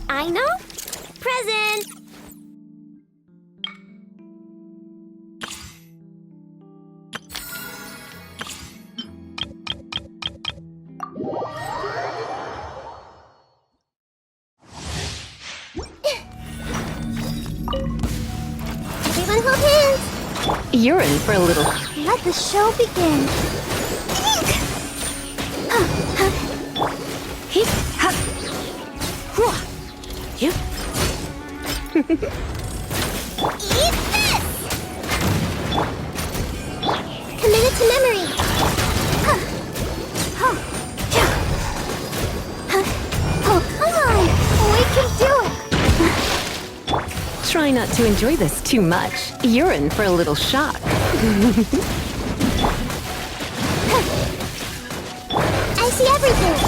I know. Present! Everyone hold hands! You're in for a little... Let the show begin! Hip, hop. Hua. Yep. Eat this! Commit it to memory! Oh, come on! We can do it! Try not to enjoy this too much. You're in for a little shock. I see everything!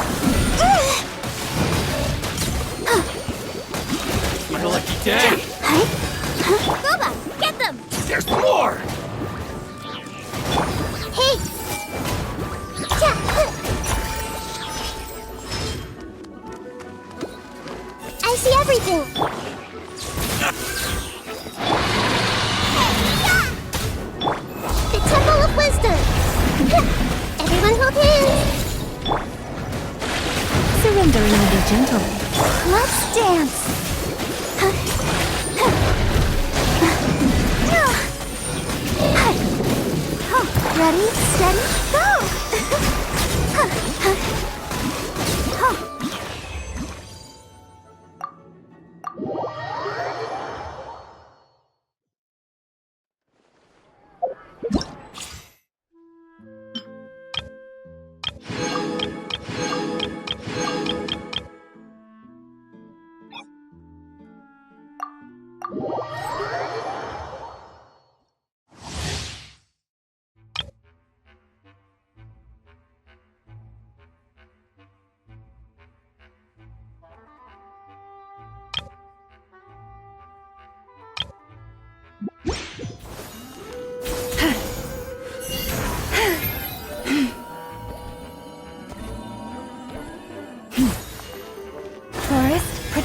Your lucky day! Boba, get them! There's more! Hey! I see everything! The Temple of Wisdom! Everyone hold hands! Surrendering will be gentle. Let's dance! Ready, steady,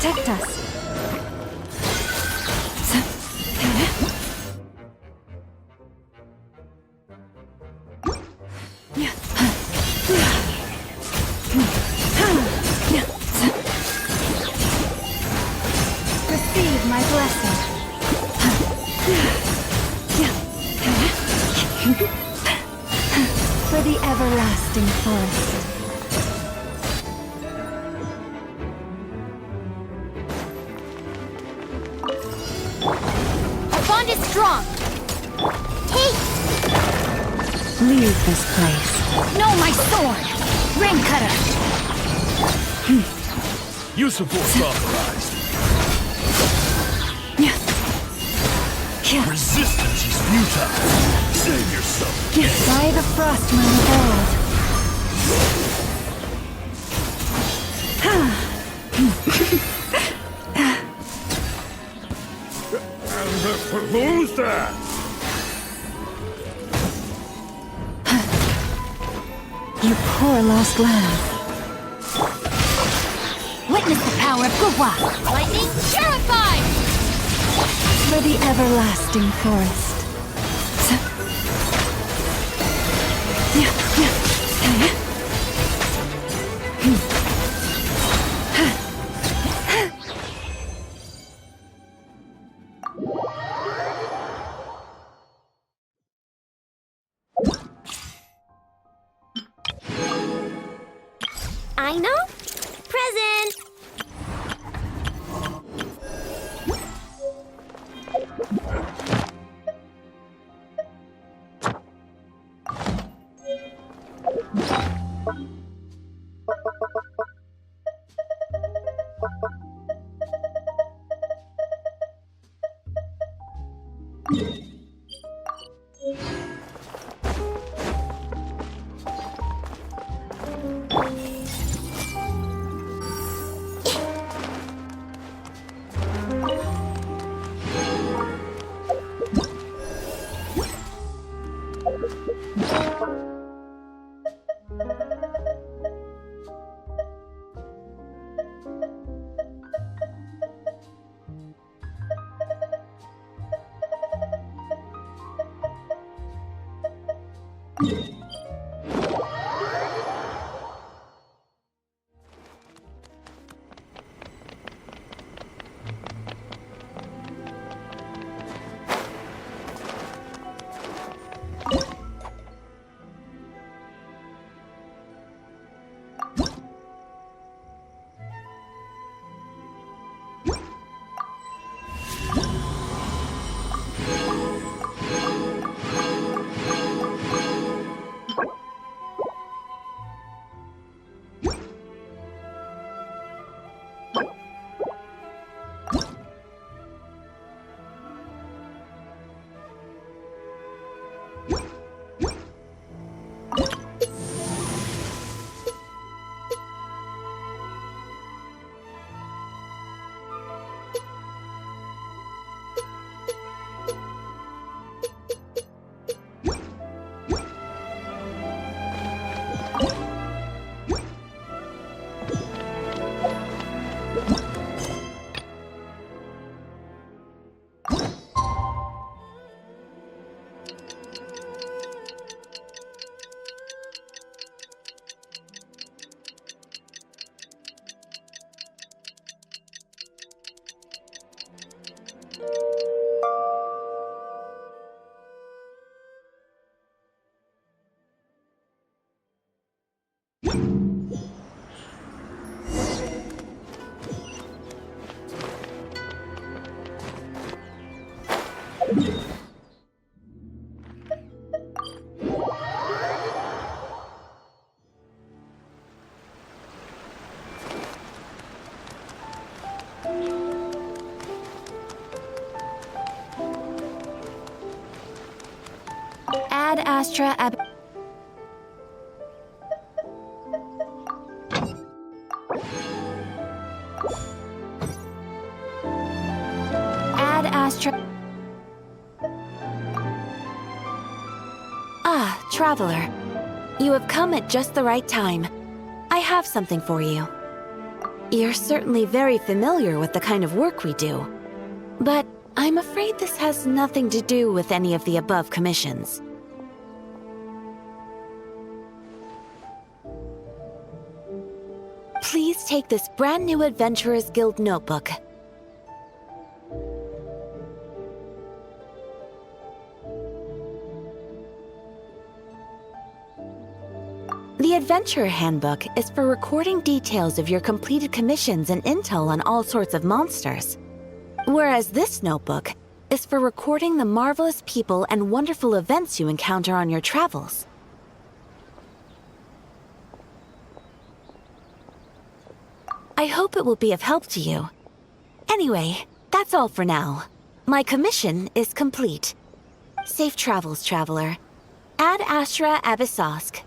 Protect us. Receive my blessing. For the everlasting forest. Our bond is strong. Take! Leave this place. No, my sword! Rain cutter! Use of force authorized. Resistance is futile. Save yourself. By the frost moon of old. Who's that? You poor lost lamb. Witness the power of Gugwa! Lightning purified! For the everlasting forest. I know. Present! Ad Astra Ab... Ad Astra... Ah, traveler. You have come at just the right time. I have something for you. You're certainly very familiar with the kind of work we do. But I'm afraid this has nothing to do with any of the above commissions. Please take this brand new Adventurers Guild notebook. The Adventurer Handbook is for recording details of your completed commissions and intel on all sorts of monsters. Whereas this notebook is for recording the marvelous people and wonderful events you encounter on your travels. I hope it will be of help to you. Anyway, that's all for now. My commission is complete. Safe travels, traveler. Ad Astra Abyssosk.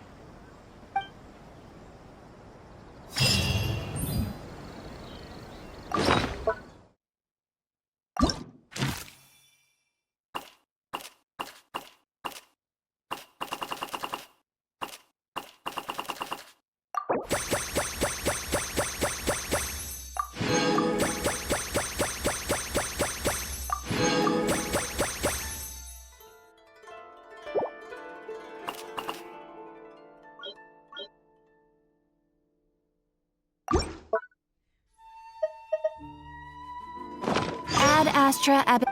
Ad Astra Ab...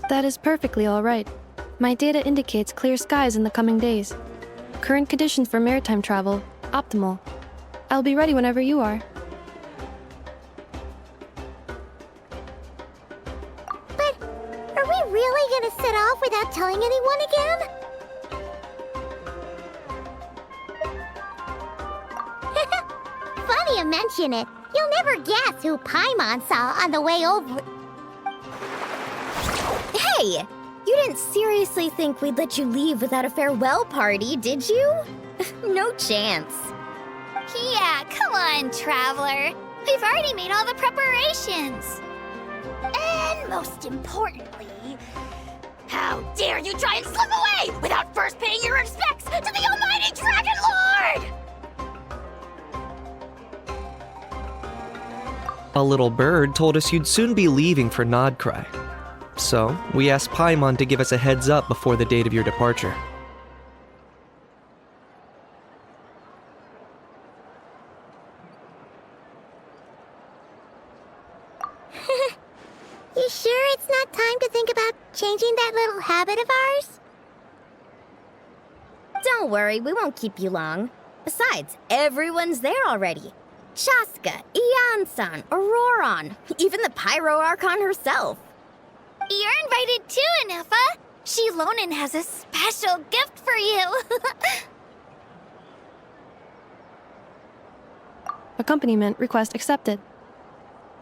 That is perfectly all right. My data indicates clear skies in the coming days. Current conditions for maritime travel, optimal. I'll be ready whenever you are. But are we really gonna set off without telling anyone again? Funny you mention it. You'll never guess who Paimon saw on the way over. Hey! You didn't seriously think we'd let you leave without a farewell party, did you? No chance. Yeah, come on, traveler. We've already made all the preparations. And most importantly, how dare you try and slip away without first paying your respects to the almighty Dragon Lord! A little bird told us you'd soon be leaving for Nodcry. So, we asked Paimon to give us a heads up before the date of your departure. You sure it's not time to think about changing that little habit of ours? Don't worry, we won't keep you long. Besides, everyone's there already. Shaska, Ian-san, Auroron, even the Pyro Archon herself. You're invited too, Anefa. Shilonen has a special gift for you. Accompaniment request accepted.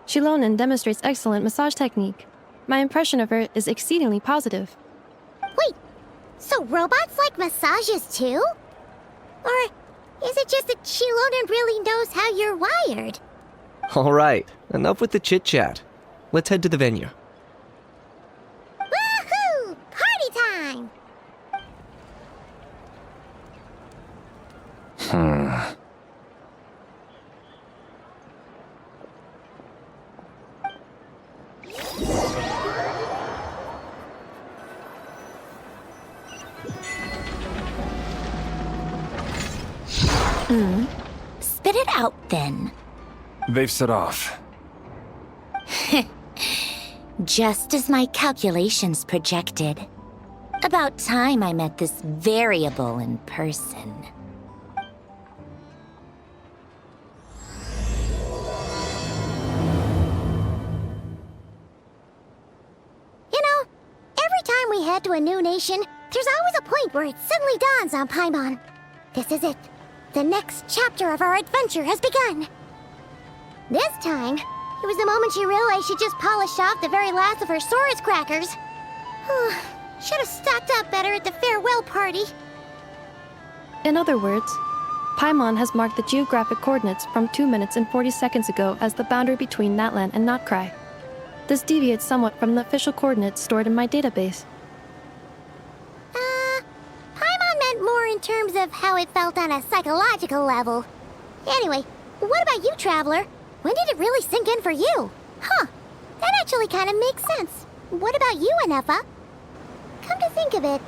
Shilonen demonstrates excellent massage technique. My impression of her is exceedingly positive. Wait, so robots like massages too? Or is it just that Chilona really knows how you're wired? Alright, enough with the chit-chat. Let's head to the venue. Woohoo! Party time! Spit it out then. They've set off. Just as my calculations projected. About time I met this variable in person. You know, every time we head to a new nation, there's always a point where it suddenly dawns on Paimon. This is it. The next chapter of our adventure has begun. This time, it was the moment she realized she just polished off the very last of her Saurus crackers. Should have stocked up better at the farewell party. In other words, Paimon has marked the geographic coordinates from 2 minutes and 40 seconds ago as the boundary between Natlan and Notcry. This deviates somewhat from the official coordinates stored in my database. Paimon meant more in terms of how it felt on a psychological level. Anyway, what about you, Traveler? When did it really sink in for you? Huh, that actually kind of makes sense. What about you, Anefa? Come to think of it,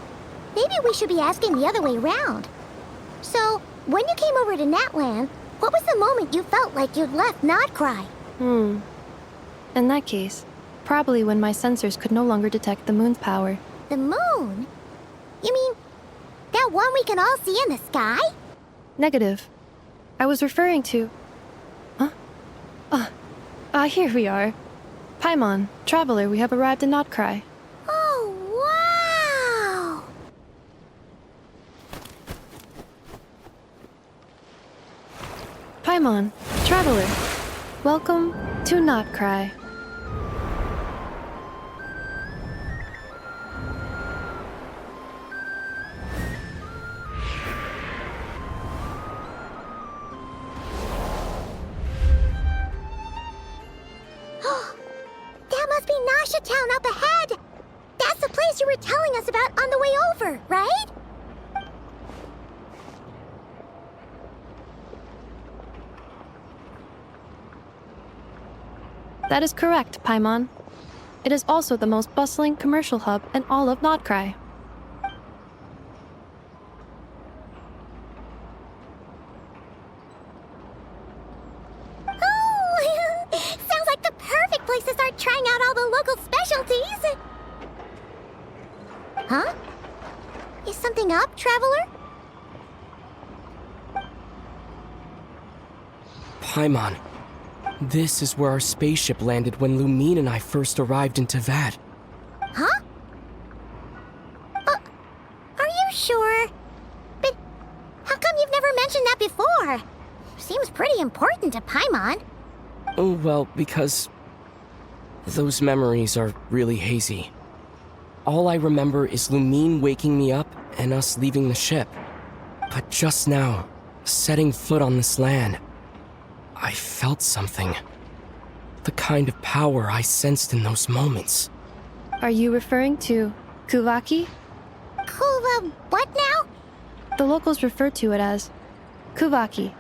maybe we should be asking the other way round. So, when you came over to Natlan, what was the moment you felt like you'd left Notcry? In that case, probably when my sensors could no longer detect the moon's power. The moon? You mean, that one we can all see in the sky? Negative. I was referring to... Here we are. Paimon, Traveler, we have arrived in Notcry. Oh, wow! Paimon, Traveler, welcome to Notcry. That must be Nasha Town up ahead! That's the place you were telling us about on the way over, right? That is correct, Paimon. It is also the most bustling commercial hub in all of Notcry. Oh! Sounds like the perfect place to start trying out all the local specialties! Huh? Is something up, Traveler? Paimon, this is where our spaceship landed when Lumine and I first arrived in Tavad. Huh? Are you sure? But how come you've never mentioned that before? Seems pretty important to Paimon. Oh, well, because those memories are really hazy. All I remember is Lumine waking me up and us leaving the ship. But just now, setting foot on this land, I felt something. The kind of power I sensed in those moments. Are you referring to Kuvaki? Kuva, what now? The locals refer to it as Kuvaki.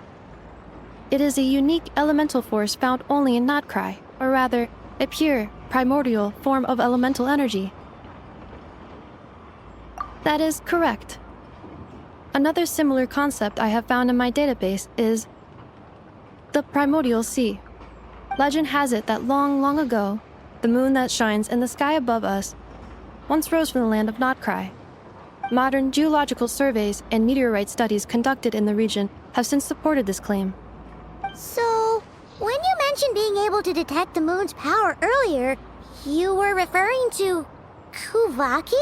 It is a unique elemental force found only in Notcry, or rather, a pure, primordial form of elemental energy. That is correct. Another similar concept I have found in my database is the primordial sea. Legend has it that long, long ago, the moon that shines in the sky above us once rose from the land of Notcry. Modern geological surveys and meteorite studies conducted in the region have since supported this claim. So, when you mentioned being able to detect the moon's power earlier, you were referring to Kuvaki?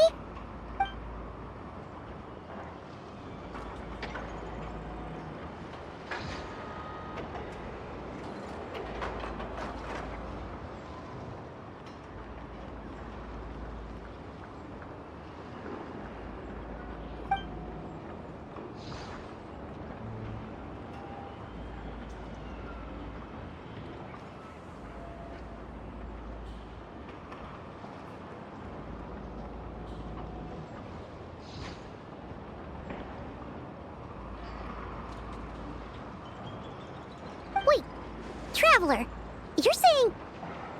Traveler, you're saying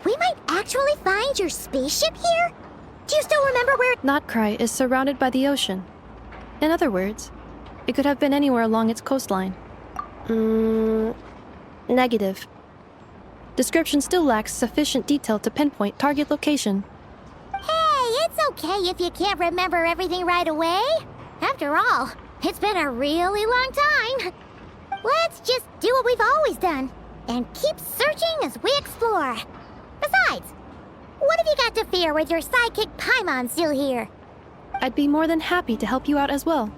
we might actually find your spaceship here? Do you still remember where— Notcry is surrounded by the ocean. In other words, it could have been anywhere along its coastline. Negative. Description still lacks sufficient detail to pinpoint target location. Hey, it's okay if you can't remember everything right away. After all, it's been a really long time. Let's just do what we've always done and keep searching as we explore. Besides, what have you got to fear with your sidekick Paimon still here? I'd be more than happy to help you out as well.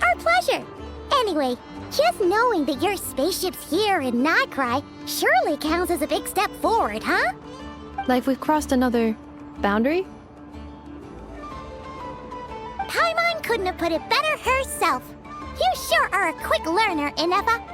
Our pleasure. Anyway, just knowing that your spaceship's here in Notcry surely counts as a big step forward, huh? Like we've crossed another boundary? Paimon couldn't have put it better herself. You sure are a quick learner, Inepa.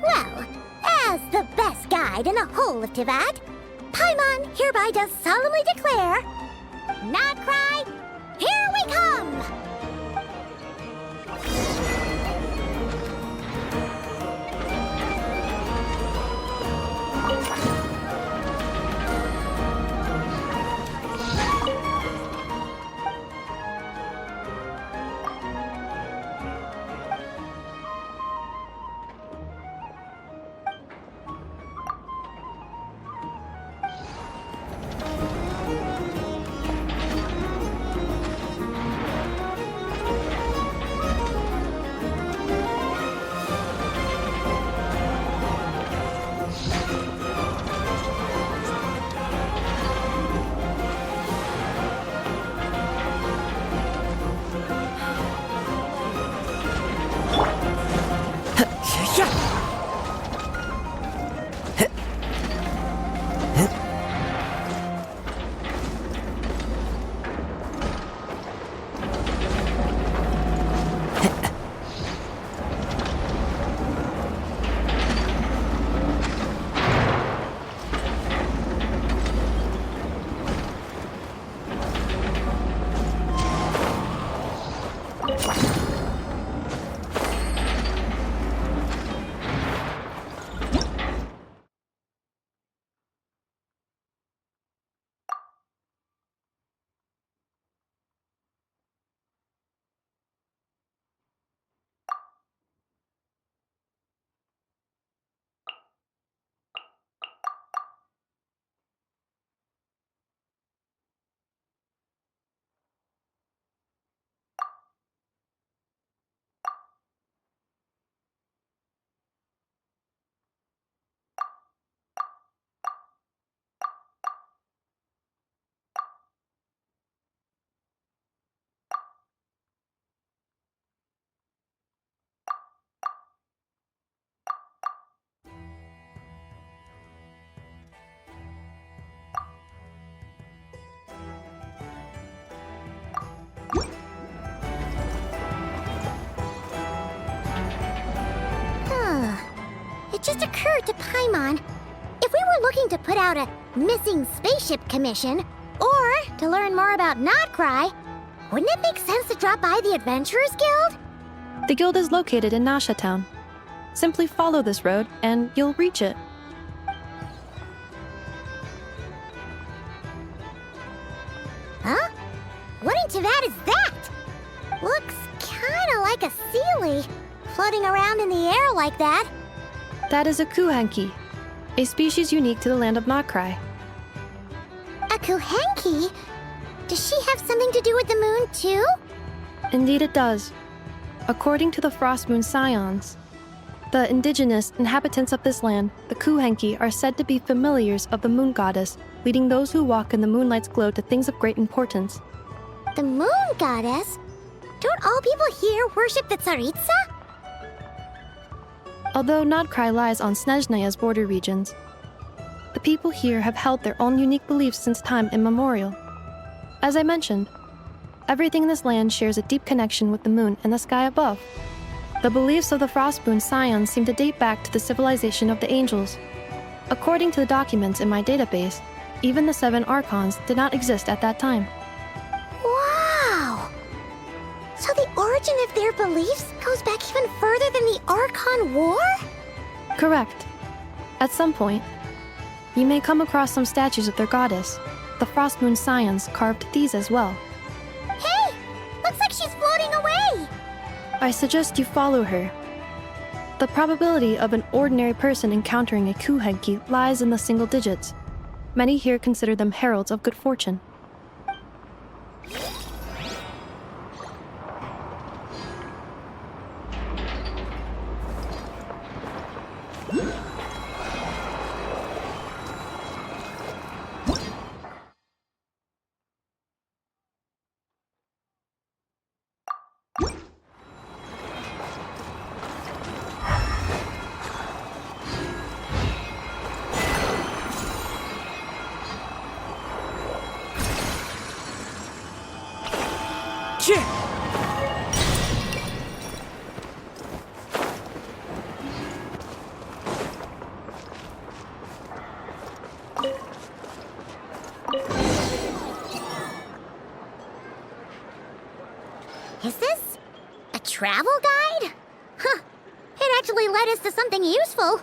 Well, as the best guide in the whole of Teyvat, Paimon hereby does solemnly declare, Notcry, here we come! It just occurred to Paimon, if we were looking to put out a missing spaceship commission, or to learn more about Notcry, wouldn't it make sense to drop by the Adventurers Guild? The guild is located in Nasha Town. Simply follow this road and you'll reach it. Huh? What in Teyvat is that? Looks kinda like a Sealy, floating around in the air like that. That is a Kuhanki, a species unique to the land of Notcry. A Kuhenki? Does she have something to do with the moon, too? Indeed it does. According to the Frost Moon Scions, The indigenous inhabitants of this land, the Kuhenki, are said to be familiars of the moon goddess, leading those who walk in the moonlight's glow to things of great importance. The moon goddess? Don't all people here worship the Tsaritsa? Although Nodcry lies on Snezhnaya's border regions, the people here have held their own unique beliefs since time immemorial. As I mentioned, everything in this land shares a deep connection with the moon and the sky above. The beliefs of the Frostmoon Scions seem to date back to the civilization of the angels. According to the documents in my database, even the 7 Archons did not exist at that time. Wow! So the origin of their beliefs goes back even further than the Archon War? Correct. At some point, you may come across some statues of their goddess. The Frostmoon Scions carved these as well. Hey! Looks like she's floating away! I suggest you follow her. The probability of an ordinary person encountering a Kuhenki lies in the single digits. Many here consider them heralds of good fortune. Is this a travel guide? Huh. It actually led us to something useful.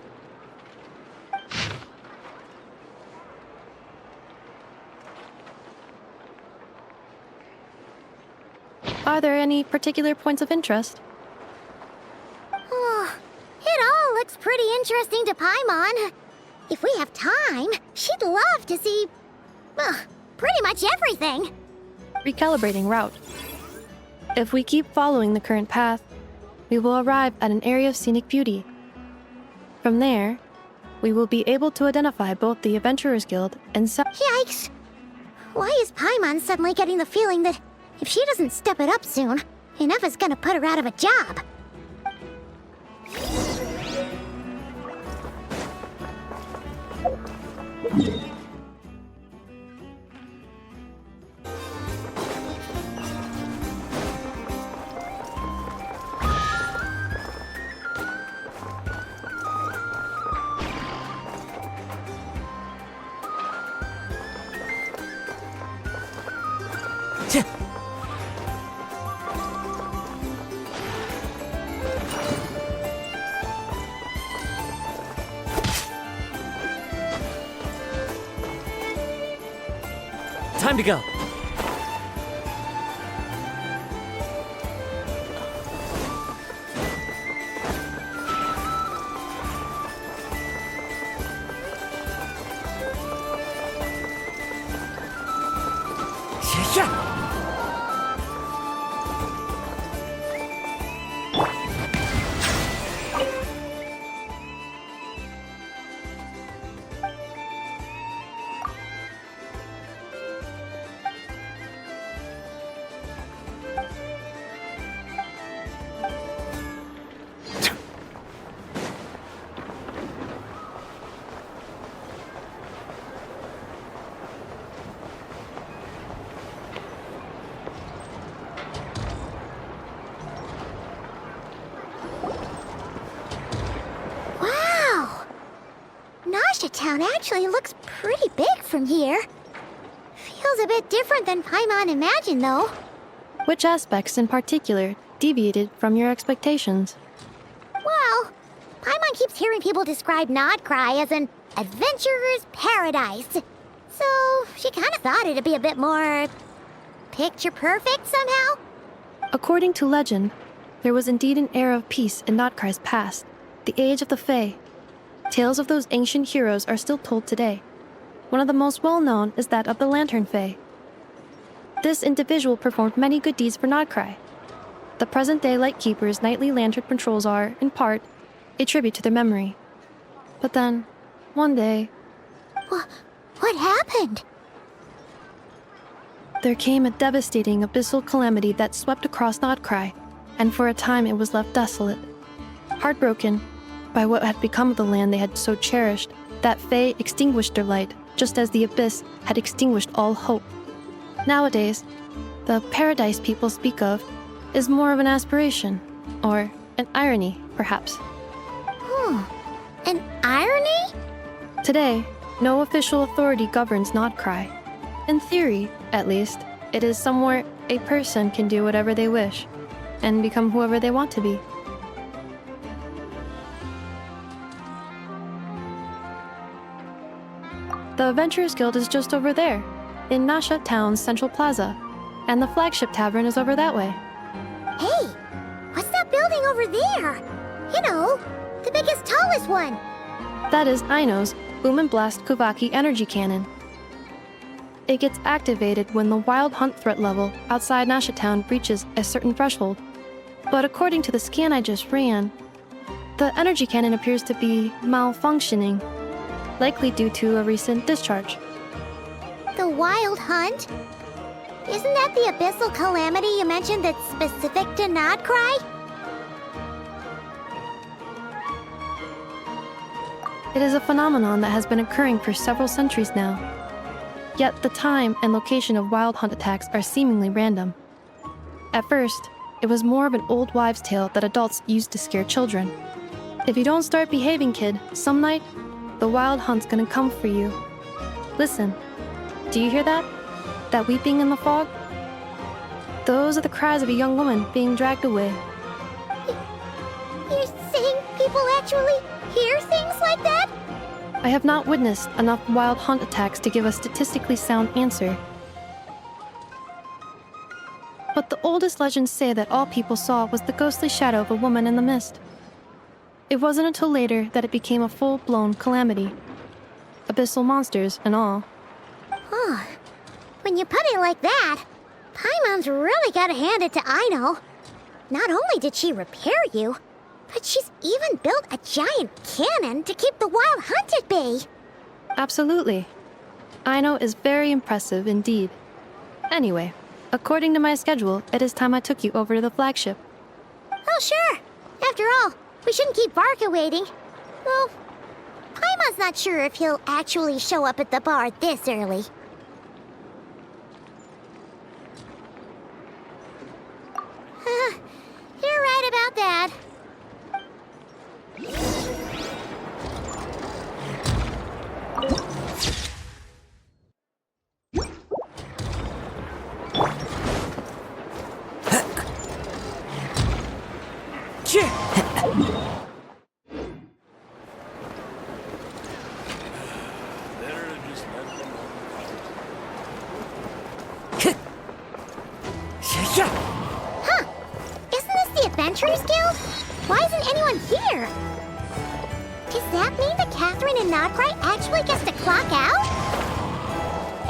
Are there any particular points of interest? Oh, it all looks pretty interesting to Paimon. If we have time, she'd love to see, pretty much everything. Recalibrating route. If we keep following the current path, we will arrive at an area of scenic beauty. From there, we will be able to identify both the Adventurers Guild and Yikes! Why is Paimon suddenly getting the feeling that if she doesn't step it up soon, Ineva's gonna put her out of a job? Time to go. Town actually looks pretty big from here. Feels a bit different than Paimon imagined, though. Which aspects in particular deviated from your expectations? Well, Paimon keeps hearing people describe Nodcry as an adventurer's paradise. So she kind of thought it'd be a bit more picture perfect somehow. According to legend, there was indeed an era of peace in Nodcry's past, the age of the Fae. Tales of those ancient heroes are still told today. One of the most well-known is that of the Lantern Fae. This individual performed many good deeds for Nodcry. The present-day Lightkeeper's nightly lantern patrols are, in part, a tribute to their memory. But then, one day, What happened? there came a devastating abyssal calamity that swept across Nodcry, and for a time it was left desolate. Heartbroken by what had become of the land they had so cherished, that Fae extinguished their light, just as the abyss had extinguished all hope. Nowadays, the paradise people speak of is more of an aspiration, or an irony, perhaps. An irony? Today, no official authority governs Nodcry. In theory, at least, it is somewhere a person can do whatever they wish, and become whoever they want to be. The Adventurers Guild is just over there, in Nasha Town's Central Plaza, and the flagship tavern is over that way. Hey, what's that building over there? You know, the biggest, tallest one. That is Aino's Boom and Blast Kuvaki energy cannon. It gets activated when the wild hunt threat level outside Nasha Town reaches a certain threshold. But according to the scan I just ran, the energy cannon appears to be malfunctioning, likely due to a recent discharge. The Wild Hunt? Isn't that the abyssal calamity you mentioned that's specific to Nodcry? It is a phenomenon that has been occurring for several centuries now. Yet the time and location of wild hunt attacks are seemingly random. At first, it was more of an old wives' tale that adults used to scare children. If you don't start behaving, kid, some night, the wild hunt's gonna come for you. Listen, do you hear that? That weeping in the fog? Those are the cries of a young woman being dragged away. You're saying people actually hear things like that? I have not witnessed enough wild hunt attacks to give a statistically sound answer. But the oldest legends say that all people saw was the ghostly shadow of a woman in the mist. It wasn't until later that it became a full-blown calamity. Abyssal monsters and all. Oh, when you put it like that, Paimon's really gotta hand it to Aino. Not only did she repair you, but she's even built a giant cannon to keep the wild hunt at bay. Absolutely. Aino is very impressive indeed. Anyway, according to my schedule, it is time I took you over to the flagship. Oh, sure. After all, we shouldn't keep Barca waiting. Well, Paimon's not sure if he'll actually show up at the bar this early. You're right about that. Huh. Isn't this the Adventurers Guild? Why isn't anyone here? Does that mean that Catherine and Nodcry actually gets to clock out?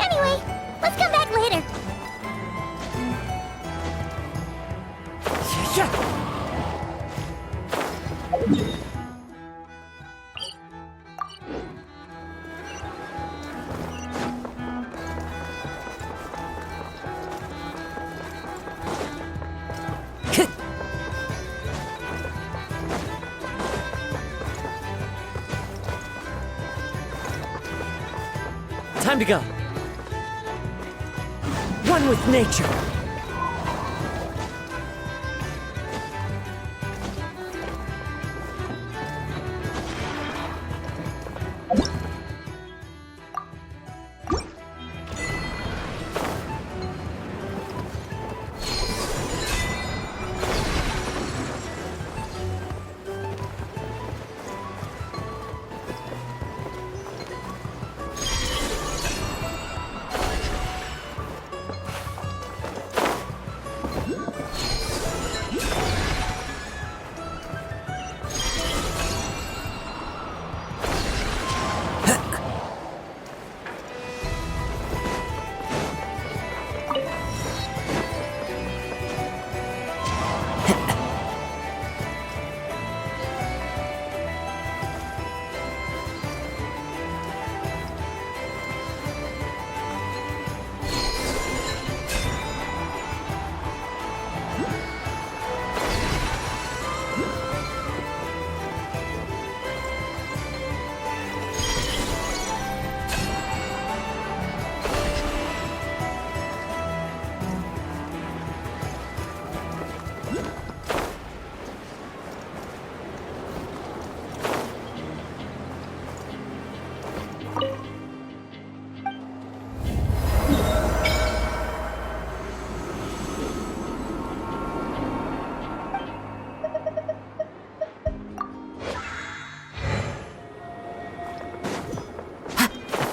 Anyway, let's come back later. Time to go. One with nature.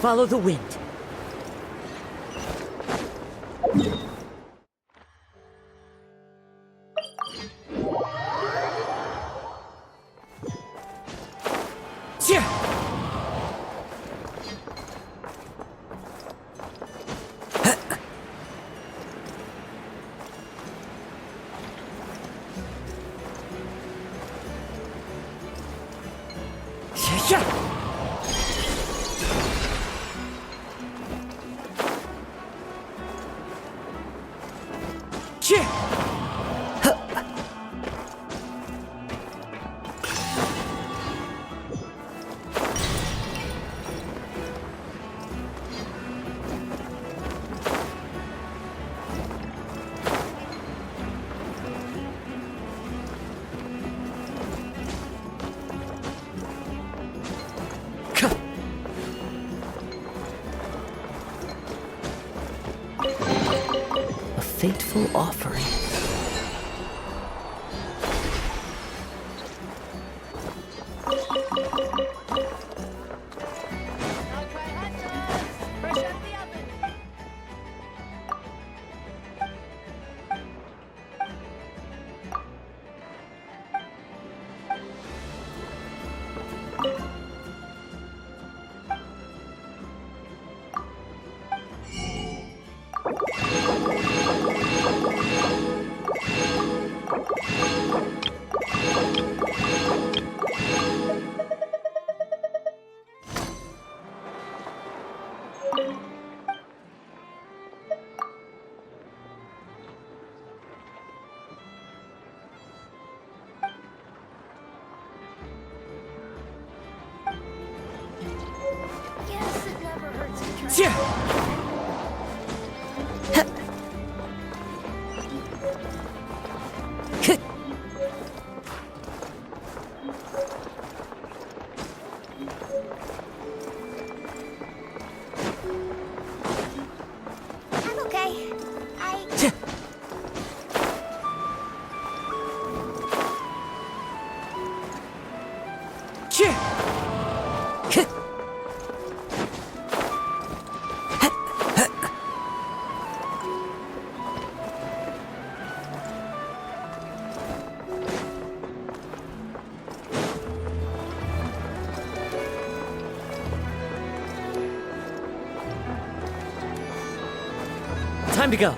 Follow the wind. A fateful offering. Guess it never hurts to try. I'm okay. Time to go.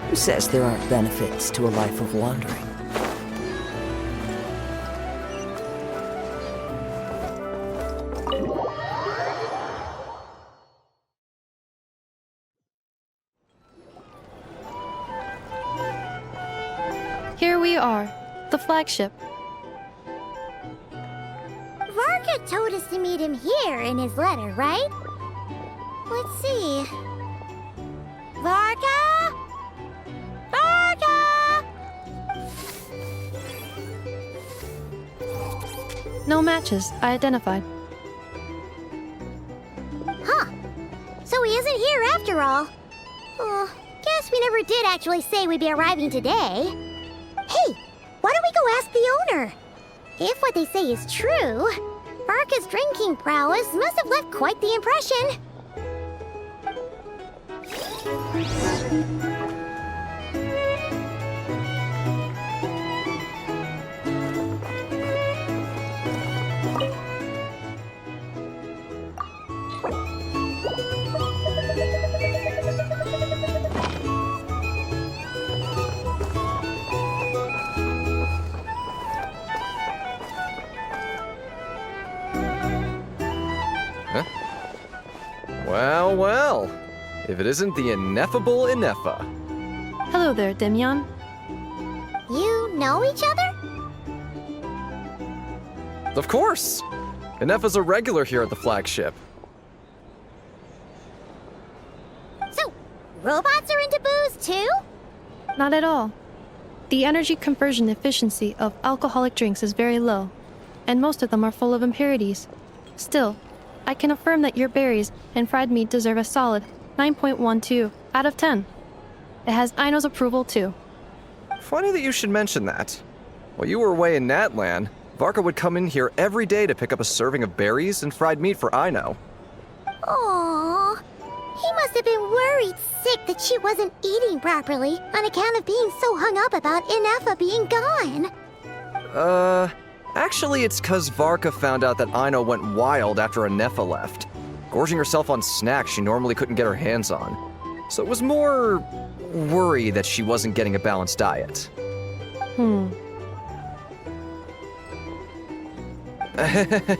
Who says there aren't benefits to a life of wandering? Here we are, the flagship. Varka told us to meet him here in his letter, right? Let's see. Varka? Varka! No matches, I identified. Huh. So he isn't here after all. Oh, guess we never did actually say we'd be arriving today. Hey, why don't we go ask the owner? If what they say is true, Varka's drinking prowess must have left quite the impression. Well, well. If it isn't the ineffable Inefa. Hello there, Demyon. You know each other? Of course! Inefa's a regular here at the flagship. So, robots are into booze too? Not at all. The energy conversion efficiency of alcoholic drinks is very low, and most of them are full of impurities. Still, I can affirm that your berries and fried meat deserve a solid 9.12 out of 10. It has Aino's approval too. Funny that you should mention that. While you were away in Natlan, Varka would come in here every day to pick up a serving of berries and fried meat for Aino. Aww. He must have been worried sick that she wasn't eating properly on account of being so hung up about Ineffa being gone. Actually it's 'cause Varka found out that Aino went wild after Ineffa left, gorging herself on snacks she normally couldn't get her hands on. So it was more worry that she wasn't getting a balanced diet. I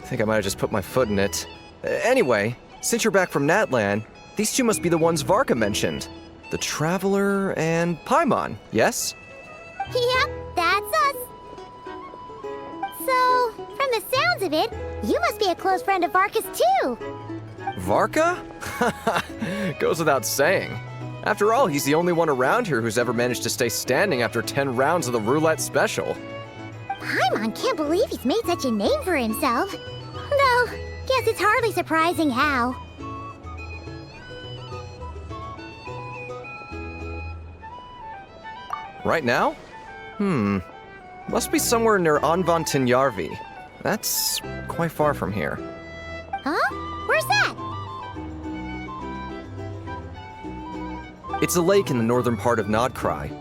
think I might have just put my foot in it. Anyway, since you're back from Natlan, these two must be the ones Varka mentioned. The Traveler and Paimon, yes? Yep, that's us. So, from the sounds of it, you must be a close friend of Varka's too. Varka? Goes without saying. After all, he's the only one around here who's ever managed to stay standing after 10 rounds of the roulette special. Paimon can't believe he's made such a name for himself. Though, guess it's hardly surprising how. Right now? Must be somewhere near Anvantinjarvi. That's quite far from here. Huh? Where's that? It's a lake in the northern part of Nodcry.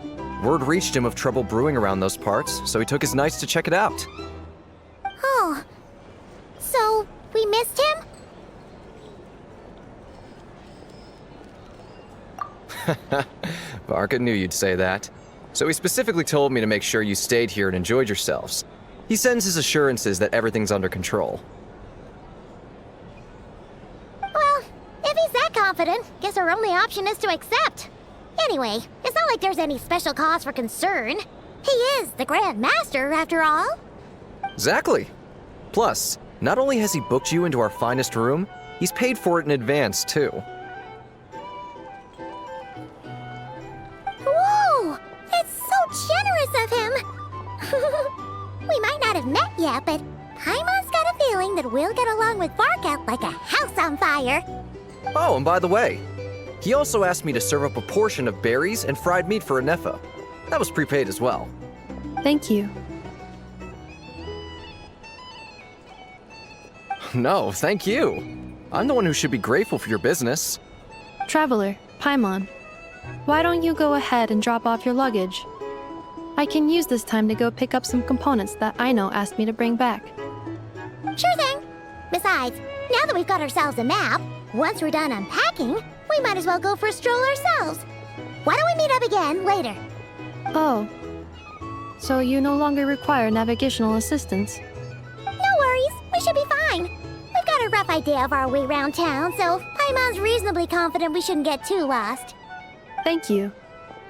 Word reached him of trouble brewing around those parts, so he took his knights to check it out. Oh. So, we missed him? Varka knew you'd say that. So he specifically told me to make sure you stayed here and enjoyed yourselves. He sends his assurances that everything's under control. Well, if he's that confident, guess our only option is to accept. Anyway, it's not like there's any special cause for concern. He is the Grand Master, after all. Exactly. Plus, not only has he booked you into our finest room, he's paid for it in advance, too. Whoa! It's so generous of him! We might not have met yet, but Paimon's got a feeling that we'll get along with Varka like a house on fire. Oh, and by the way, he also asked me to serve up a portion of berries and fried meat for Ineffa. That was prepaid as well. Thank you. No, thank you. I'm the one who should be grateful for your business. Traveler, Paimon, why don't you go ahead and drop off your luggage? I can use this time to go pick up some components that Aino asked me to bring back. Sure thing. Besides, now that we've got ourselves a map, once we're done unpacking, we might as well go for a stroll ourselves. Why don't we meet up again later? Oh. So you no longer require navigational assistance? No worries, we should be fine. We've got a rough idea of our way around town, so Paimon's reasonably confident we shouldn't get too lost. Thank you.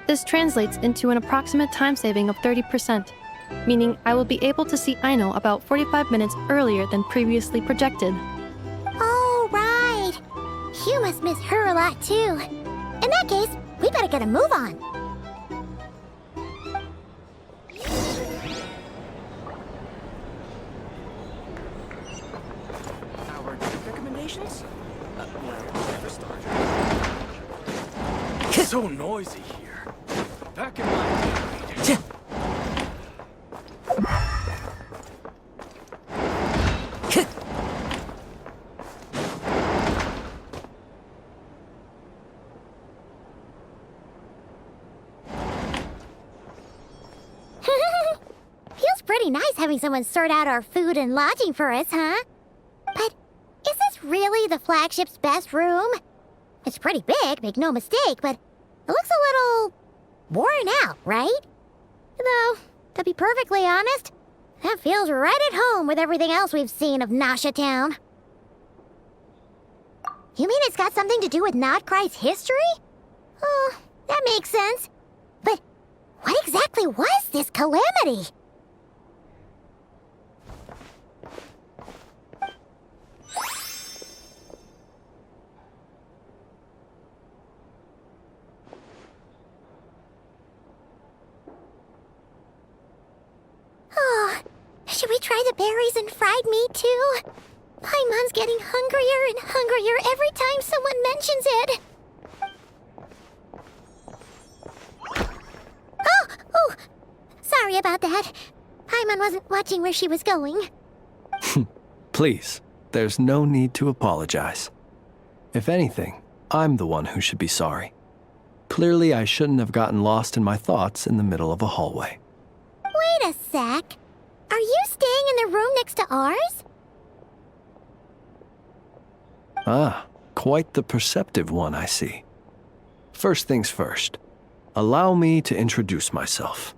This translates into an approximate time saving of 30%, meaning I will be able to see Aino about 45 minutes earlier than previously projected. Oh, right. You must miss her a lot, too. In that case, we better get a move on. Our recommendations? Well, never start. So noisy here. Back in my day. Feels pretty nice having someone sort out our food and lodging for us, huh? But is this really the flagship's best room? It's pretty big, make no mistake, but it looks a little worn out, right? Though, to be perfectly honest, that feels right at home with everything else we've seen of Nasha Town. You mean it's got something to do with Nodcry's history? Oh, that makes sense. But what exactly was this calamity? Oh, should we try the berries and fried meat too? Paimon's getting hungrier and hungrier every time someone mentions it. Oh, Sorry about that. Paimon wasn't watching where she was going. Please, there's no need to apologize. If anything, I'm the one who should be sorry. Clearly, I shouldn't have gotten lost in my thoughts in the middle of a hallway. Wait a sec. Are you staying in the room next to ours? Ah, quite the perceptive one, I see. First things first, allow me to introduce myself.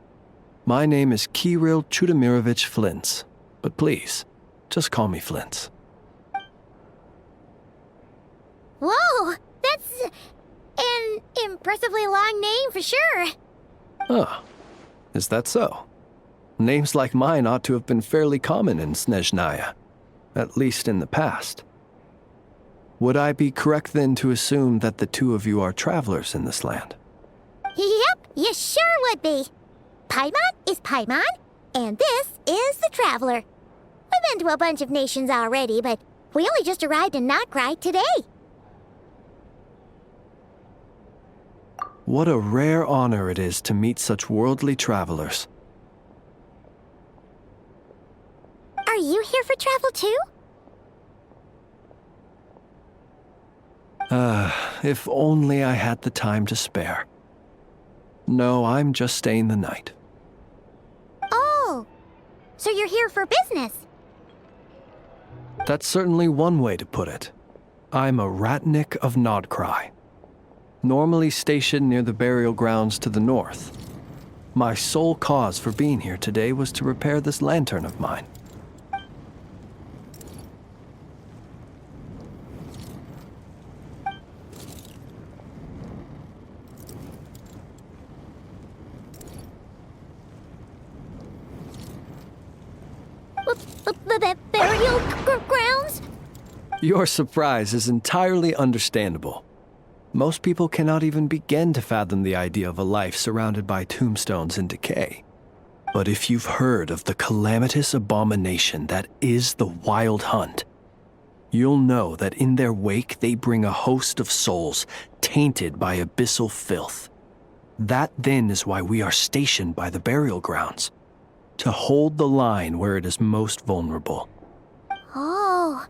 My name is Kirill Chudamirovich Flintz, but please, just call me Flintz. Whoa, that's an impressively long name for sure. Ah, is that so? Names like mine ought to have been fairly common in Snezhnaya, at least in the past. Would I be correct then to assume that the two of you are travelers in this land? Yep, you sure would be. Paimon is Paimon, and this is the Traveler. We've been to a bunch of nations already, but we only just arrived in Notcry today. What a rare honor it is to meet such worldly travelers. Are you here for travel too? If only I had the time to spare. No, I'm just staying the night. Oh, so you're here for business? That's certainly one way to put it. I'm a Ratnik of Nodcry, normally stationed near the burial grounds to the north. My sole cause for being here today was to repair this lantern of mine. Burial grounds? Your surprise is entirely understandable. Most people cannot even begin to fathom the idea of a life surrounded by tombstones and decay. But if you've heard of the calamitous abomination that is the Wild Hunt, you'll know that in their wake they bring a host of souls tainted by abyssal filth. That then is why we are stationed by the burial grounds, to hold the line where it is most vulnerable. Oh,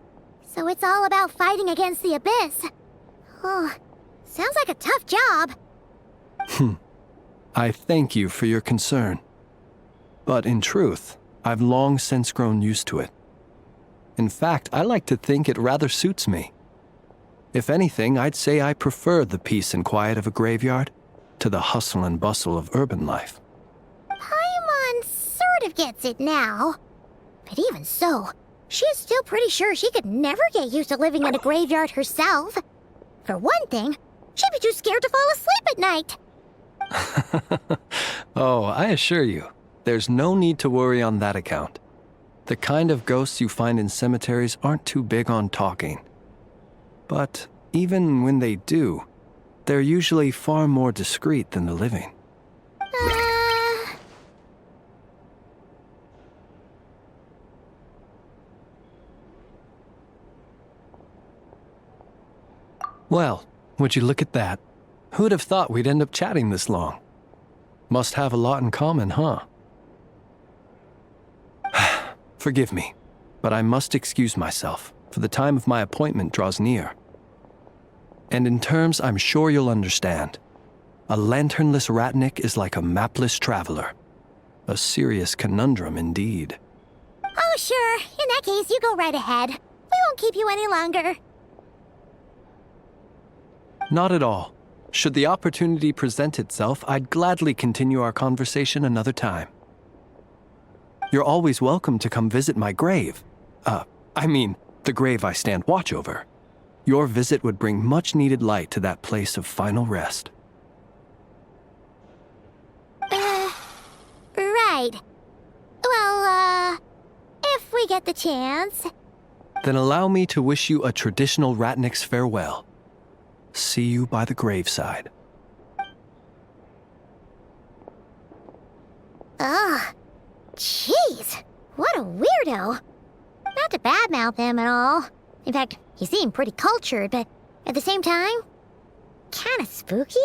so it's all about fighting against the abyss. Oh, sounds like a tough job. I thank you for your concern. But in truth, I've long since grown used to it. In fact, I like to think it rather suits me. If anything, I'd say I prefer the peace and quiet of a graveyard to the hustle and bustle of urban life. Paimon sort of gets it now. But even so, she's still pretty sure she could never get used to living in a graveyard herself. For one thing, she'd be too scared to fall asleep at night. Oh, I assure you, there's no need to worry on that account. The kind of ghosts you find in cemeteries aren't too big on talking. But even when they do, they're usually far more discreet than the living. Well, would you look at that? Who'd have thought we'd end up chatting this long? Must have a lot in common, huh? Forgive me, but I must excuse myself, for the time of my appointment draws near. And in terms I'm sure you'll understand, a lanternless Ratnik is like a mapless traveler. A serious conundrum indeed. Oh, sure. In that case, you go right ahead. We won't keep you any longer. Not at all. Should the opportunity present itself, I'd gladly continue our conversation another time. You're always welcome to come visit my grave. The grave I stand watch over. Your visit would bring much-needed light to that place of final rest. Right. Well, if we get the chance. Then allow me to wish you a traditional Ratnik's farewell. See you by the graveside. Ugh. Jeez. What a weirdo. Not to badmouth him at all. In fact, he seemed pretty cultured, but at the same time, kinda spooky?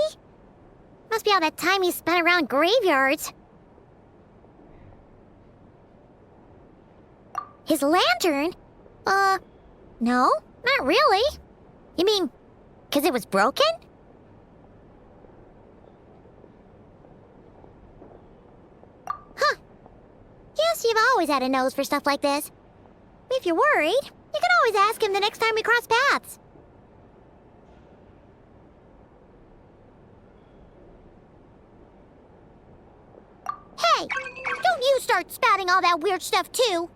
Must be all that time he spent around graveyards. His lantern? No, not really. You mean, 'cause it was broken? Huh. Guess you've always had a nose for stuff like this. If you're worried, you can always ask him the next time we cross paths. Hey, don't you start spouting all that weird stuff too.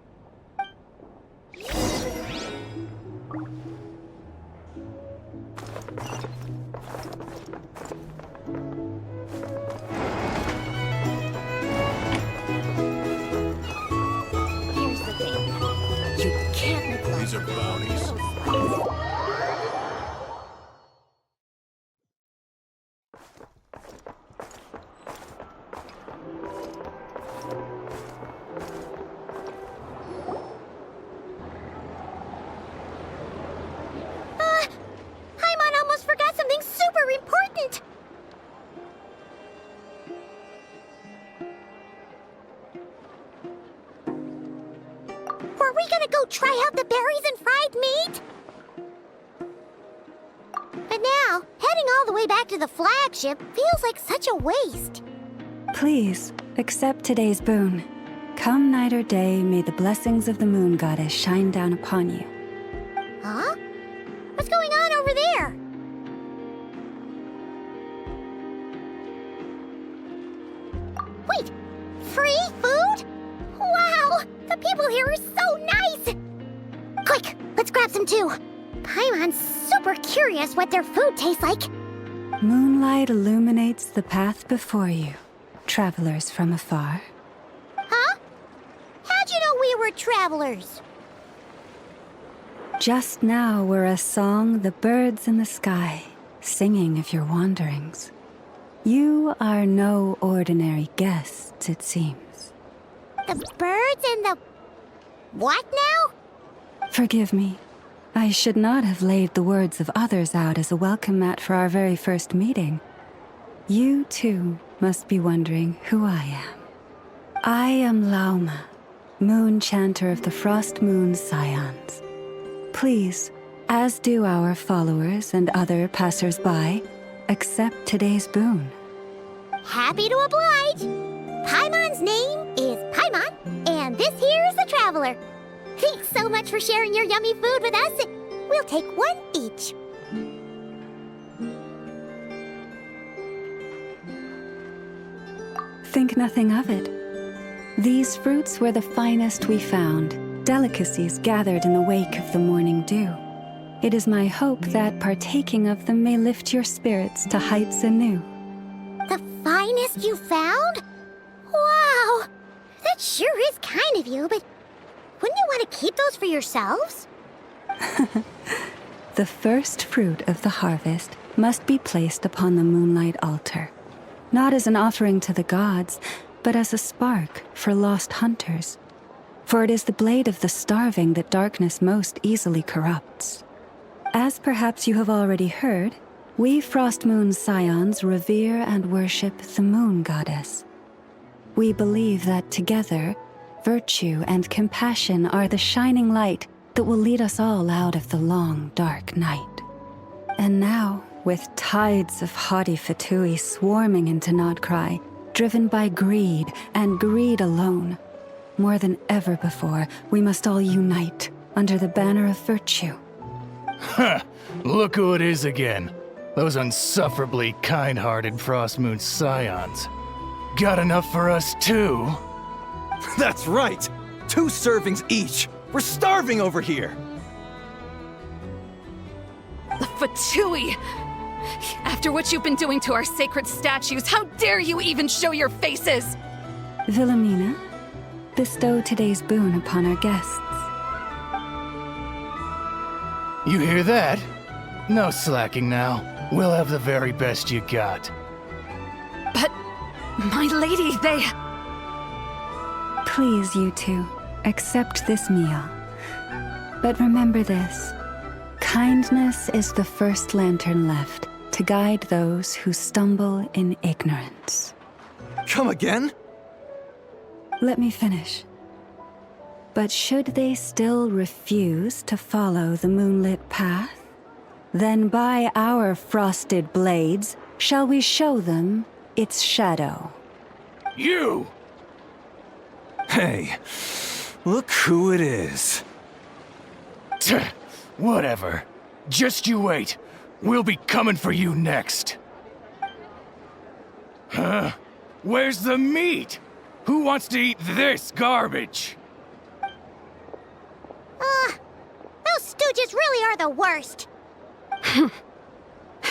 Here's the thing. You can't neglect. These are bounties. Paimon almost forgot something super important. Were we gonna go try out the berries and fried meat? But now, heading all the way back to the flagship feels like such a waste. Please, accept today's boon. Come night or day, may the blessings of the moon goddess shine down upon you. Huh? What's going on over there? Wait, free food? Wow, the people here are so nice! Quick, let's grab some too. Paimon's super curious what their food tastes like. Moonlight illuminates the path before you, travelers from afar. Huh? How'd you know we were travelers? Just now were a song the birds in the sky, singing of your wanderings. You are no ordinary guests, it seems. The birds and the... what now? Forgive me. I should not have laid the words of others out as a welcome mat for our very first meeting. You, too, must be wondering who I am. I am Lauma, moon chanter of the Frost Moon Scions. Please, as do our followers and other passers-by, accept today's boon. Happy to oblige. Paimon's name is Paimon, and this here is the traveler. Thanks so much for sharing your yummy food with us. We'll take one each. Think nothing of it. These fruits were the finest we found, delicacies gathered in the wake of the morning dew. It is my hope that partaking of them may lift your spirits to heights anew. The finest you found? Wow! That sure is kind of you, but wouldn't you want to keep those for yourselves? The first fruit of the harvest must be placed upon the moonlight altar, not as an offering to the gods, but as a spark for lost hunters. For it is the blade of the starving that darkness most easily corrupts. As perhaps you have already heard, we Frost Moon Scions revere and worship the moon goddess. We believe that together, virtue and compassion are the shining light that will lead us all out of the long, dark night. And now, with tides of haughty Fatui swarming into Nodcry, driven by greed and greed alone, more than ever before, we must all unite under the banner of virtue. Ha! Look who it is again. Those unsufferably kind-hearted Frost Moon Scions. Got enough for us too? That's right! 2 servings each! We're starving over here! The Fatui! After what you've been doing to our sacred statues, how dare you even show your faces? Wilhelmina, bestow today's boon upon our guests. You hear that? No slacking now. We'll have the very best you got. But, my lady, they... Please, you two, accept this meal. But remember this. Kindness is the first lantern left to guide those who stumble in ignorance. Come again? Let me finish. But should they still refuse to follow the moonlit path, then by our frosted blades shall we show them its shadow. You! Hey, look who it is. Whatever. Just you wait. We'll be coming for you next. Huh? Where's the meat? Who wants to eat this garbage? Those stooges really are the worst.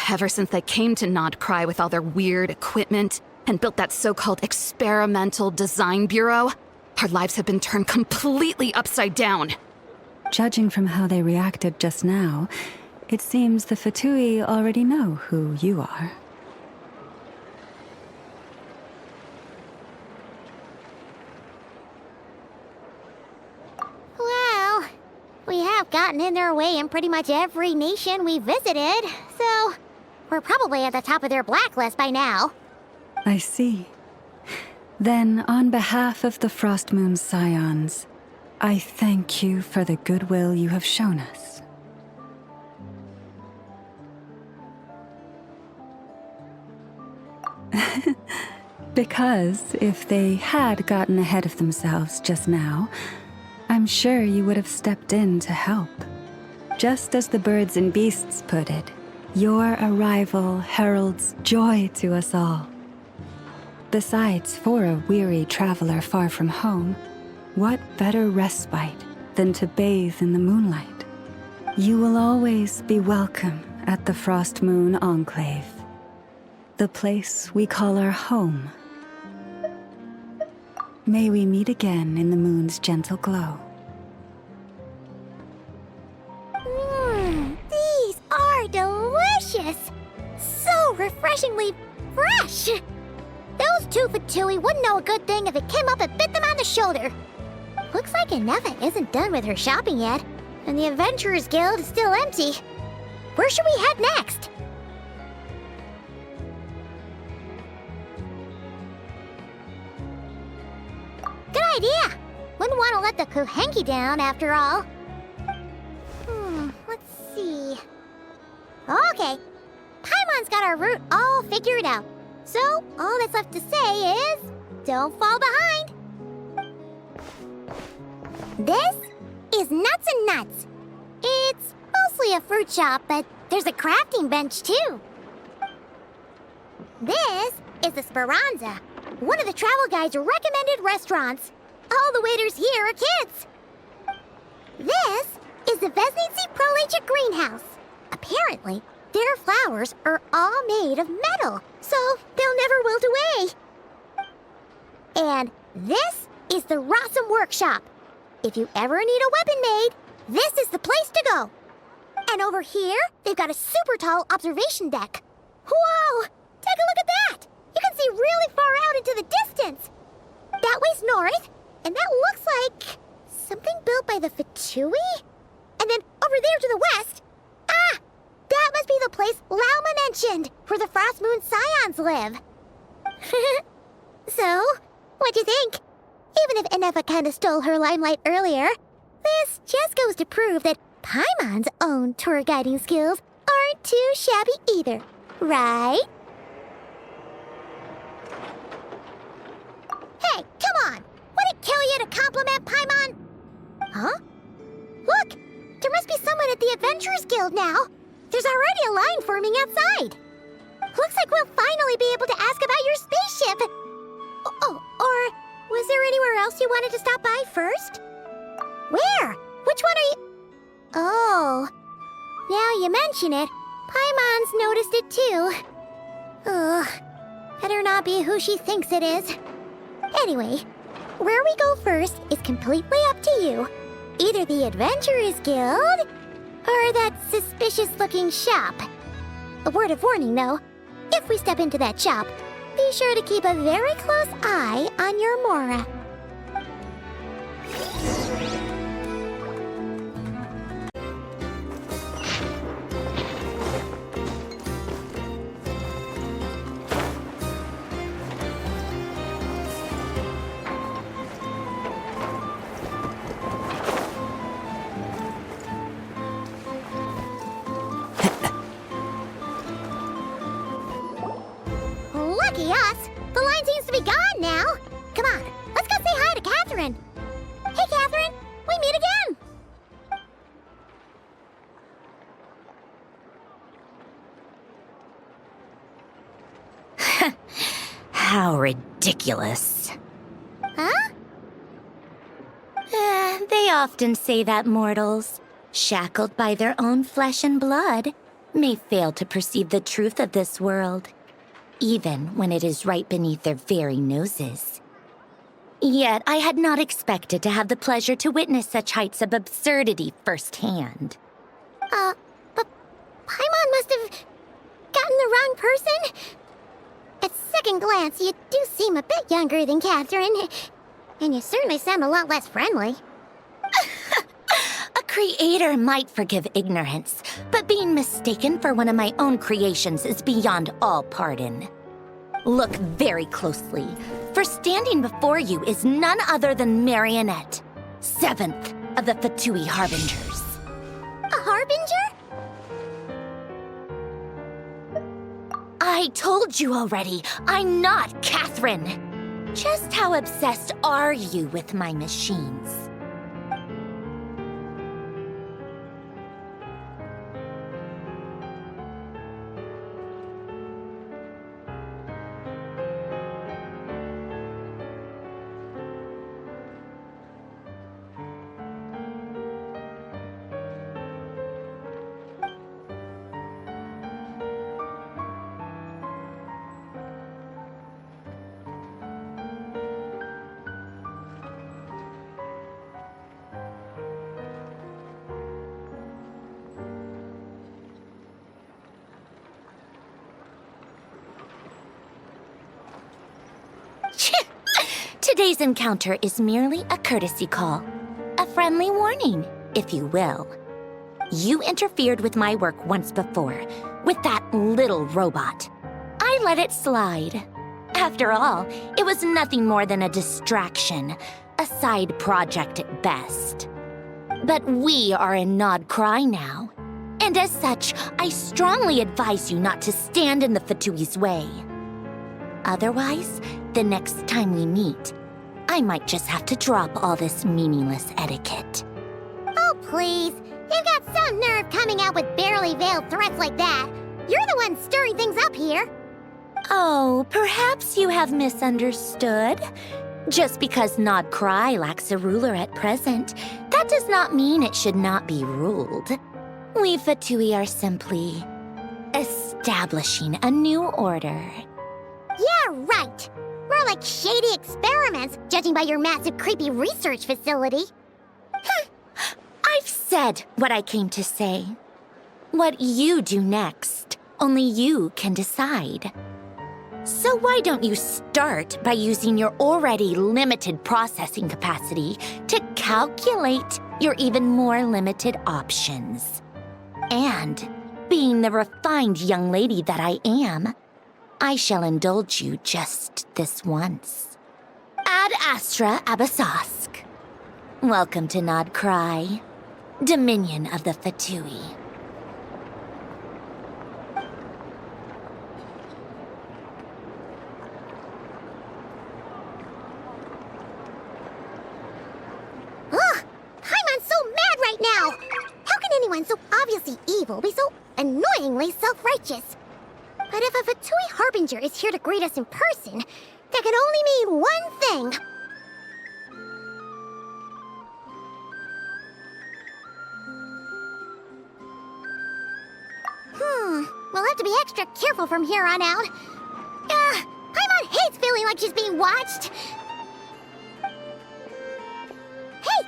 Ever since they came to Nodcry with all their weird equipment and built that so-called experimental design bureau, our lives have been turned completely upside down. Judging from how they reacted just now, it seems the Fatui already know who you are. Well, we have gotten in their way in pretty much every nation we visited, so we're probably at the top of their blacklist by now. I see. Then, on behalf of the Frostmoon Scions, I thank you for the goodwill you have shown us. Because if they had gotten ahead of themselves just now, I'm sure you would have stepped in to help. Just as the birds and beasts put it, your arrival heralds joy to us all. Besides, for a weary traveler far from home, what better respite than to bathe in the moonlight? You will always be welcome at the Frostmoon Enclave, the place we call our home. May we meet again in the moon's gentle glow. These are delicious! So refreshingly fresh! Those two Fatui wouldn't know a good thing if it came up and bit them on the shoulder. Looks like Inefa isn't done with her shopping yet, and the Adventurers Guild is still empty. Where should we head next? Good idea! Wouldn't want to let the Kuhenki down after all. Let's see. Okay, Paimon's got our route all figured out. So, all that's left to say is, don't fall behind. This is Nuts and Nuts. It's mostly a fruit shop, but there's a crafting bench too. This is the Speranza, one of the travel guide's recommended restaurants. All the waiters here are kids. This is the Vesnici Prolegic Greenhouse. Apparently, their flowers are all made of metal, so they'll never wilt away. And this is the Rossum Workshop. If you ever need a weapon made, this is the place to go. And over here, they've got a super tall observation deck. Whoa! Take a look at that! You can see really far out into the distance. That way's north, and that looks like something built by the Fatui? And then over there to the west, that must be the place Lauma mentioned, where the Frostmoon Scions live. So, what'd you think? Even if Inefa kinda stole her limelight earlier, this just goes to prove that Paimon's own tour guiding skills aren't too shabby either, right? Hey, come on! Would it kill you to compliment Paimon? Huh? Look! There must be someone at the Adventurers Guild now! There's already a line forming outside! Looks like we'll finally be able to ask about your spaceship! Oh, or was there anywhere else you wanted to stop by first? Where? Which one are you... Oh, now you mention it, Paimon's noticed it too. Ugh, better not be who she thinks it is. Anyway, where we go first is completely up to you. Either the Adventurers Guild, or that suspicious-looking shop. A word of warning, though. If we step into that shop, be sure to keep a very close eye on your Mora. Lucky us. The line seems to be gone now. Come on, let's go say hi to Catherine. Hey, Catherine, we meet again. How ridiculous. Huh? They often say that mortals, shackled by their own flesh and blood, may fail to perceive the truth of this world, even when it is right beneath their very noses. Yet I had not expected to have the pleasure to witness such heights of absurdity firsthand. But Paimon must have gotten the wrong person? At second glance, you do seem a bit younger than Catherine, and you certainly sound a lot less friendly. A creator might forgive ignorance, but being mistaken for one of my own creations is beyond all pardon. Look very closely, for standing before you is none other than Marionette, 7th of the Fatui Harbingers. A harbinger? I told you already, I'm not Catherine. Just how obsessed are you with my machines? Today's encounter is merely a courtesy call. A friendly warning, if you will. You interfered with my work once before, with that little robot. I let it slide. After all, it was nothing more than a distraction, a side project at best. But we are in Nod Cry now, and as such, I strongly advise you not to stand in the Fatui's way. Otherwise, the next time we meet, I might just have to drop all this meaningless etiquette. Oh, please. You've got some nerve coming out with barely veiled threats like that. You're the one stirring things up here. Oh, perhaps you have misunderstood. Just because Nod Cry lacks a ruler at present, that does not mean it should not be ruled. We Fatui are simply establishing a new order. Yeah, right. More like shady experiments, judging by your massive, creepy research facility. I've said what I came to say. What you do next, only you can decide. So why don't you start by using your already limited processing capacity to calculate your even more limited options? And, being the refined young lady that I am, I shall indulge you just this once. Ad Astra Abyssosque. Welcome to Nod Cry, Dominion of the Fatui. Ugh! Paimon's so mad right now! How can anyone so obviously evil be so annoyingly self-righteous? But if a Fatui Harbinger is here to greet us in person, that can only mean one thing. We'll have to be extra careful from here on out. Paimon hates feeling like she's being watched. Hey!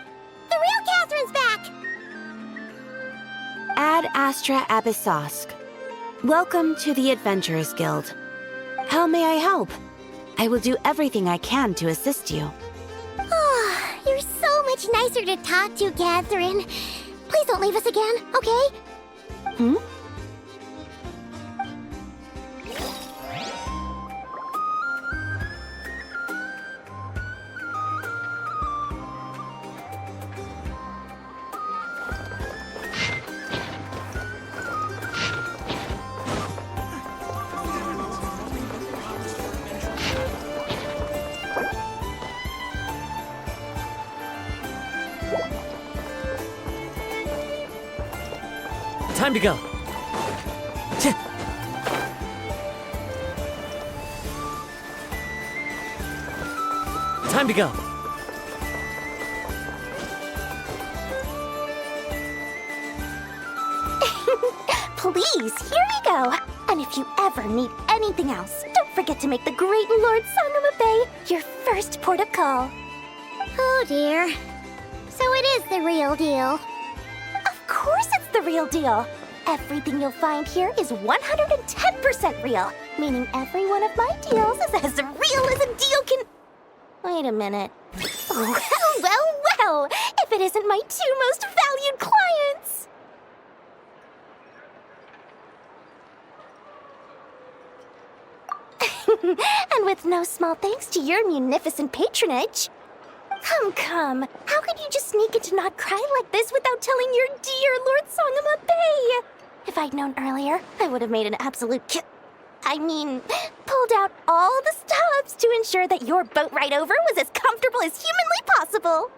The real Catherine's back! Ad Astra Abyssosque. Welcome to the Adventurers Guild. How may I help? I will do everything I can to assist you. Oh, you're so much nicer to talk to, Catherine. Please don't leave us again, okay? Hmm? Time to go. Time to go. Please, here we go. And if you ever need anything else, don't forget to make the great Lord Sangama Bay your first port of call. Oh dear. So it is the real deal. Of course it's the real deal. Everything you'll find here is 110% real, meaning every one of my deals is as real as a deal can... Wait a minute. Well, if it isn't my two most valued clients! And with no small thanks to your munificent patronage. Come. How could you just sneak into Not Cry like this without telling your dear Lord Sangama Bay? If I'd known earlier, I would have made an absolute pulled out all the stops to ensure that your boat ride over was as comfortable as humanly possible.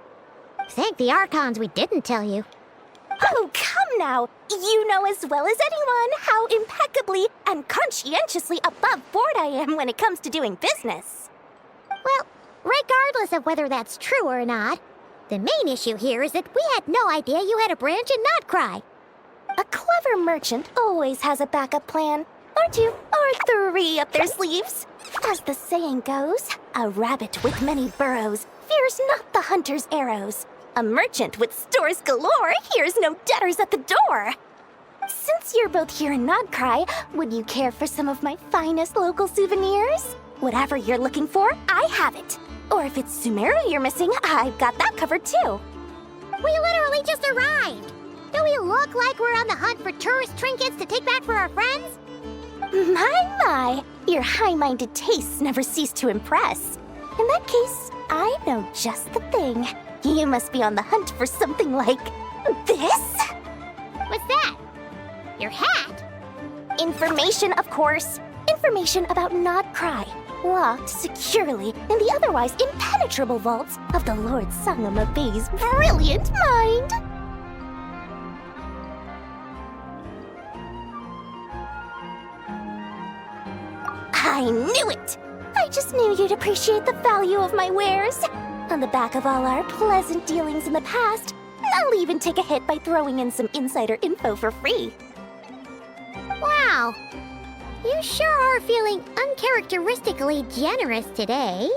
Thank the Archons we didn't tell you. Oh, come now. You know as well as anyone how impeccably and conscientiously above board I am when it comes to doing business. Well, regardless of whether that's true or not, the main issue here is that we had no idea you had a branch in Notcry. A clever merchant always has a backup plan, or two, or three up their sleeves. As the saying goes, a rabbit with many burrows fears not the hunter's arrows. A merchant with stores galore hears no debtors at the door. Since you're both here in Nodcry, would you care for some of my finest local souvenirs? Whatever you're looking for, I have it. Or if it's Sumeru you're missing, I've got that covered too. We literally just arrived. Do we look like we're on the hunt for tourist trinkets to take back for our friends? My, your high-minded tastes never cease to impress. In that case, I know just the thing. You must be on the hunt for something like this? What's that? Your hat? Information, of course. Information about Nodcry, locked securely in the otherwise impenetrable vaults of the Lord Sangama Bay's brilliant mind. I knew it! I just knew you'd appreciate the value of my wares. On the back of all our pleasant dealings in the past, I'll even take a hit by throwing in some insider info for free. Wow. You sure are feeling uncharacteristically generous today.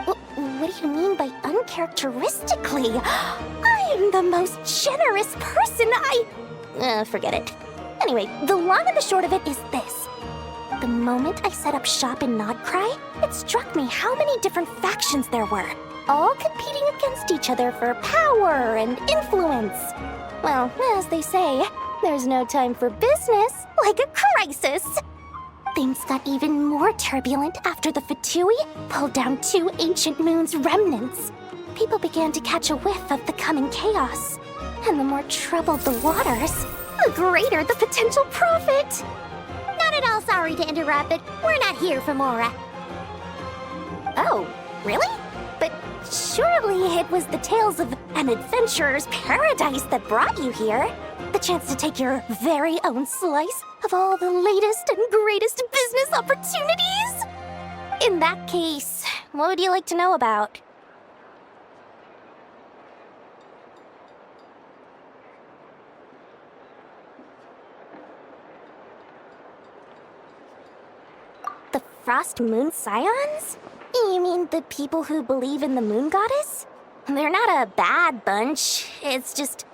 What do you mean by uncharacteristically? I am the most generous person forget it. Anyway, the long and the short of it is this. The moment I set up shop in Nodcry, it struck me how many different factions there were, all competing against each other for power and influence. Well, as they say, there's no time for business like a crisis. Things got even more turbulent after the Fatui pulled down 2 ancient moon's remnants. People began to catch a whiff of the coming chaos. And the more troubled the waters, the greater the potential profit. Not at all sorry to interrupt, but we're not here for Mora. Oh, really? But surely it was the tales of an adventurer's paradise that brought you here. The chance to take your very own slice of all the latest and greatest business opportunities? In that case, what would you like to know about? The Frost Moon Scions? You mean the people who believe in the moon goddess? They're not a bad bunch. It's just,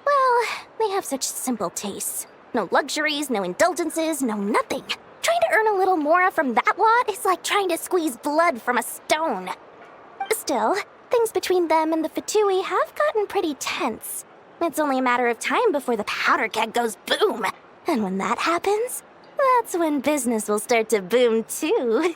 well, they have such simple tastes. No luxuries, no indulgences, no nothing. Trying to earn a little more from that lot is like trying to squeeze blood from a stone. Still, things between them and the Fatui have gotten pretty tense. It's only a matter of time before the powder keg goes boom. And when that happens, that's when business will start to boom too.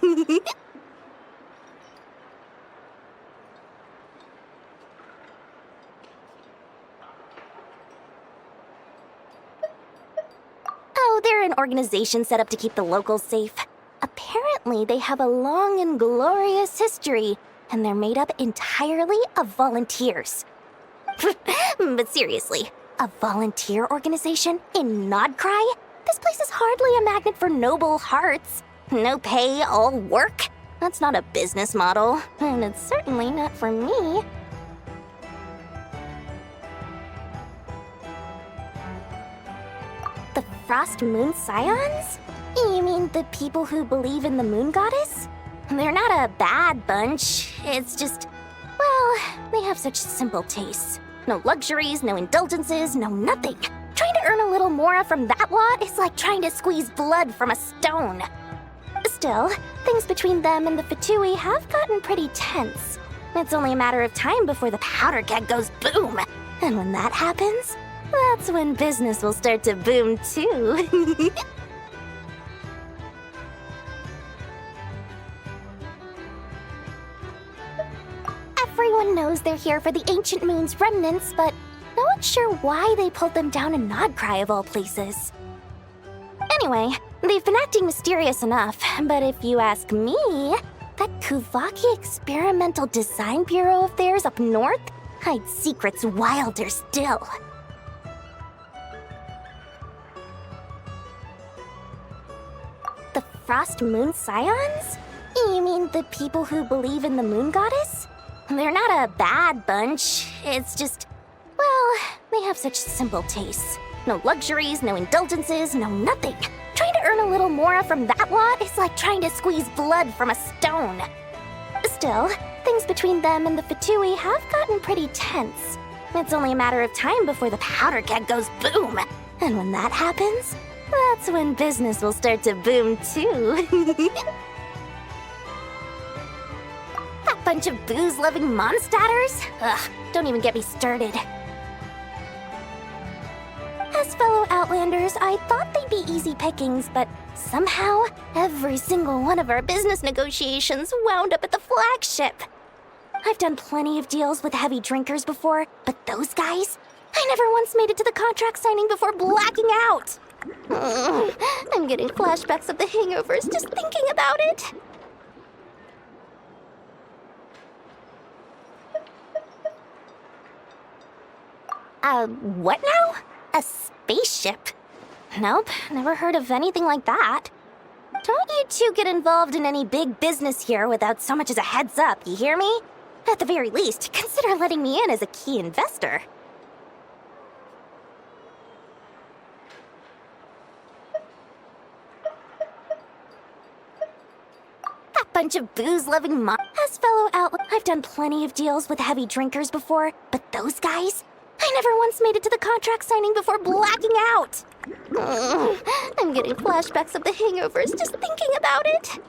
Oh, they're an organization set up to keep the locals safe. Apparently, they have a long and glorious history, and they're made up entirely of volunteers. But seriously, A volunteer organization in Nodcry? This place is hardly a magnet for noble hearts. No pay, all work? That's not a business model, and it's certainly not for me. The Frost Moon Scions? You mean the people who believe in the moon goddess? They're not a bad bunch. It's just, well, they have such simple tastes. No luxuries, no indulgences, no nothing. Trying to earn a little more from that lot is like trying to squeeze blood from a stone. Still, things between them and the Fatui have gotten pretty tense. It's only a matter of time before the powder keg goes boom. And when that happens, that's when business will start to boom too. Everyone knows they're here for the Ancient Moon's remnants, but no one's sure why they pulled them down in Nodcry of all places. Anyway, they've been acting mysterious enough, but if you ask me, that Kuvaki Experimental Design Bureau of theirs up north hides secrets wilder still. The Frost Moon Scions? You mean the people who believe in the moon goddess? They're not a bad bunch. It's just, well, they have such simple tastes. No luxuries, no indulgences, no nothing. Trying to earn a little more from that lot is like trying to squeeze blood from a stone. Still, things between them and the Fatui have gotten pretty tense. It's only a matter of time before the powder keg goes boom. And when that happens, that's when business will start to boom too. That bunch of booze-loving monstators? Ugh, don't even get me started. As fellow Outlanders, I thought they'd be easy pickings, but somehow, every single one of our business negotiations wound up at the flagship. I've done plenty of deals with heavy drinkers before, but those guys? I never once made it to the contract signing before blacking out. I'm getting flashbacks of the hangovers just thinking about it. What now? A spaceship? Nope, never heard of anything like that. Don't you two get involved in any big business here without so much as a heads up, you hear me? At the very least, consider letting me in as a key investor. That bunch of booze-loving As fellow I've done plenty of deals with heavy drinkers before, but those guys? I never once made it to the contract signing before blacking out. I'm getting flashbacks of the hangovers just thinking about it.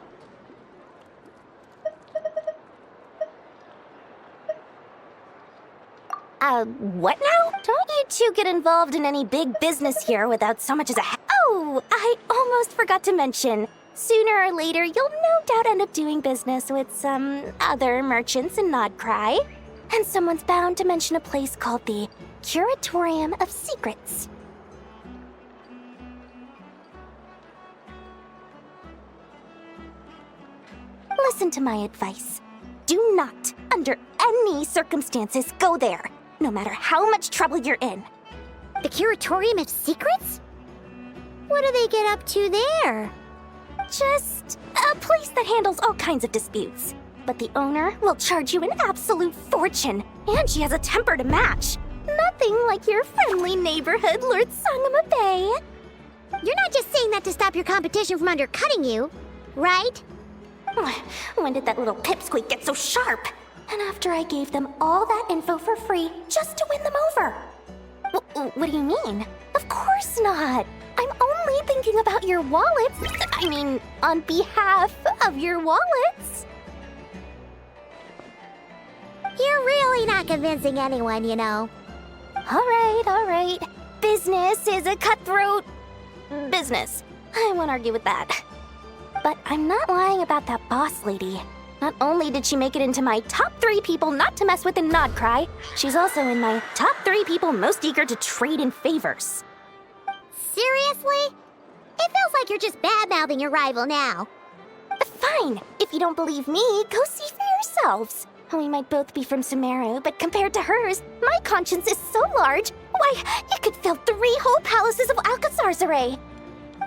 What now? Don't you two get involved in any big business here without so much as a Oh, I almost forgot to mention. Sooner or later, you'll no doubt end up doing business with some other merchants in Nodcry. And someone's bound to mention a place called the Curatorium of Secrets. Listen to my advice. Do not, under any circumstances, go there, no matter how much trouble you're in. The Curatorium of Secrets? What do they get up to there? Just a place that handles all kinds of disputes. But the owner will charge you an absolute fortune, and she has a temper to match. Nothing like your friendly neighborhood Lord Sangama Bay. You're not just saying that to stop your competition from undercutting you, right? When did that little pipsqueak get so sharp? And after I gave them all that info for free just to win them over. What do you mean? Of course not. I'm only thinking about your wallets. I mean, on behalf of your wallets. You're really not convincing anyone, you know. All right. Business is a cutthroat business. I won't argue with that. But I'm not lying about that boss lady. Not only did she make it into my top 3 people not to mess with in Nodcry, she's also in my top 3 people most eager to trade in favors. Seriously? It feels like you're just bad-mouthing your rival now. Fine. If you don't believe me, go see for yourselves. We might both be from Sumeru, but compared to hers, my conscience is so large, Why, it could fill 3 whole palaces of Alcazar's array.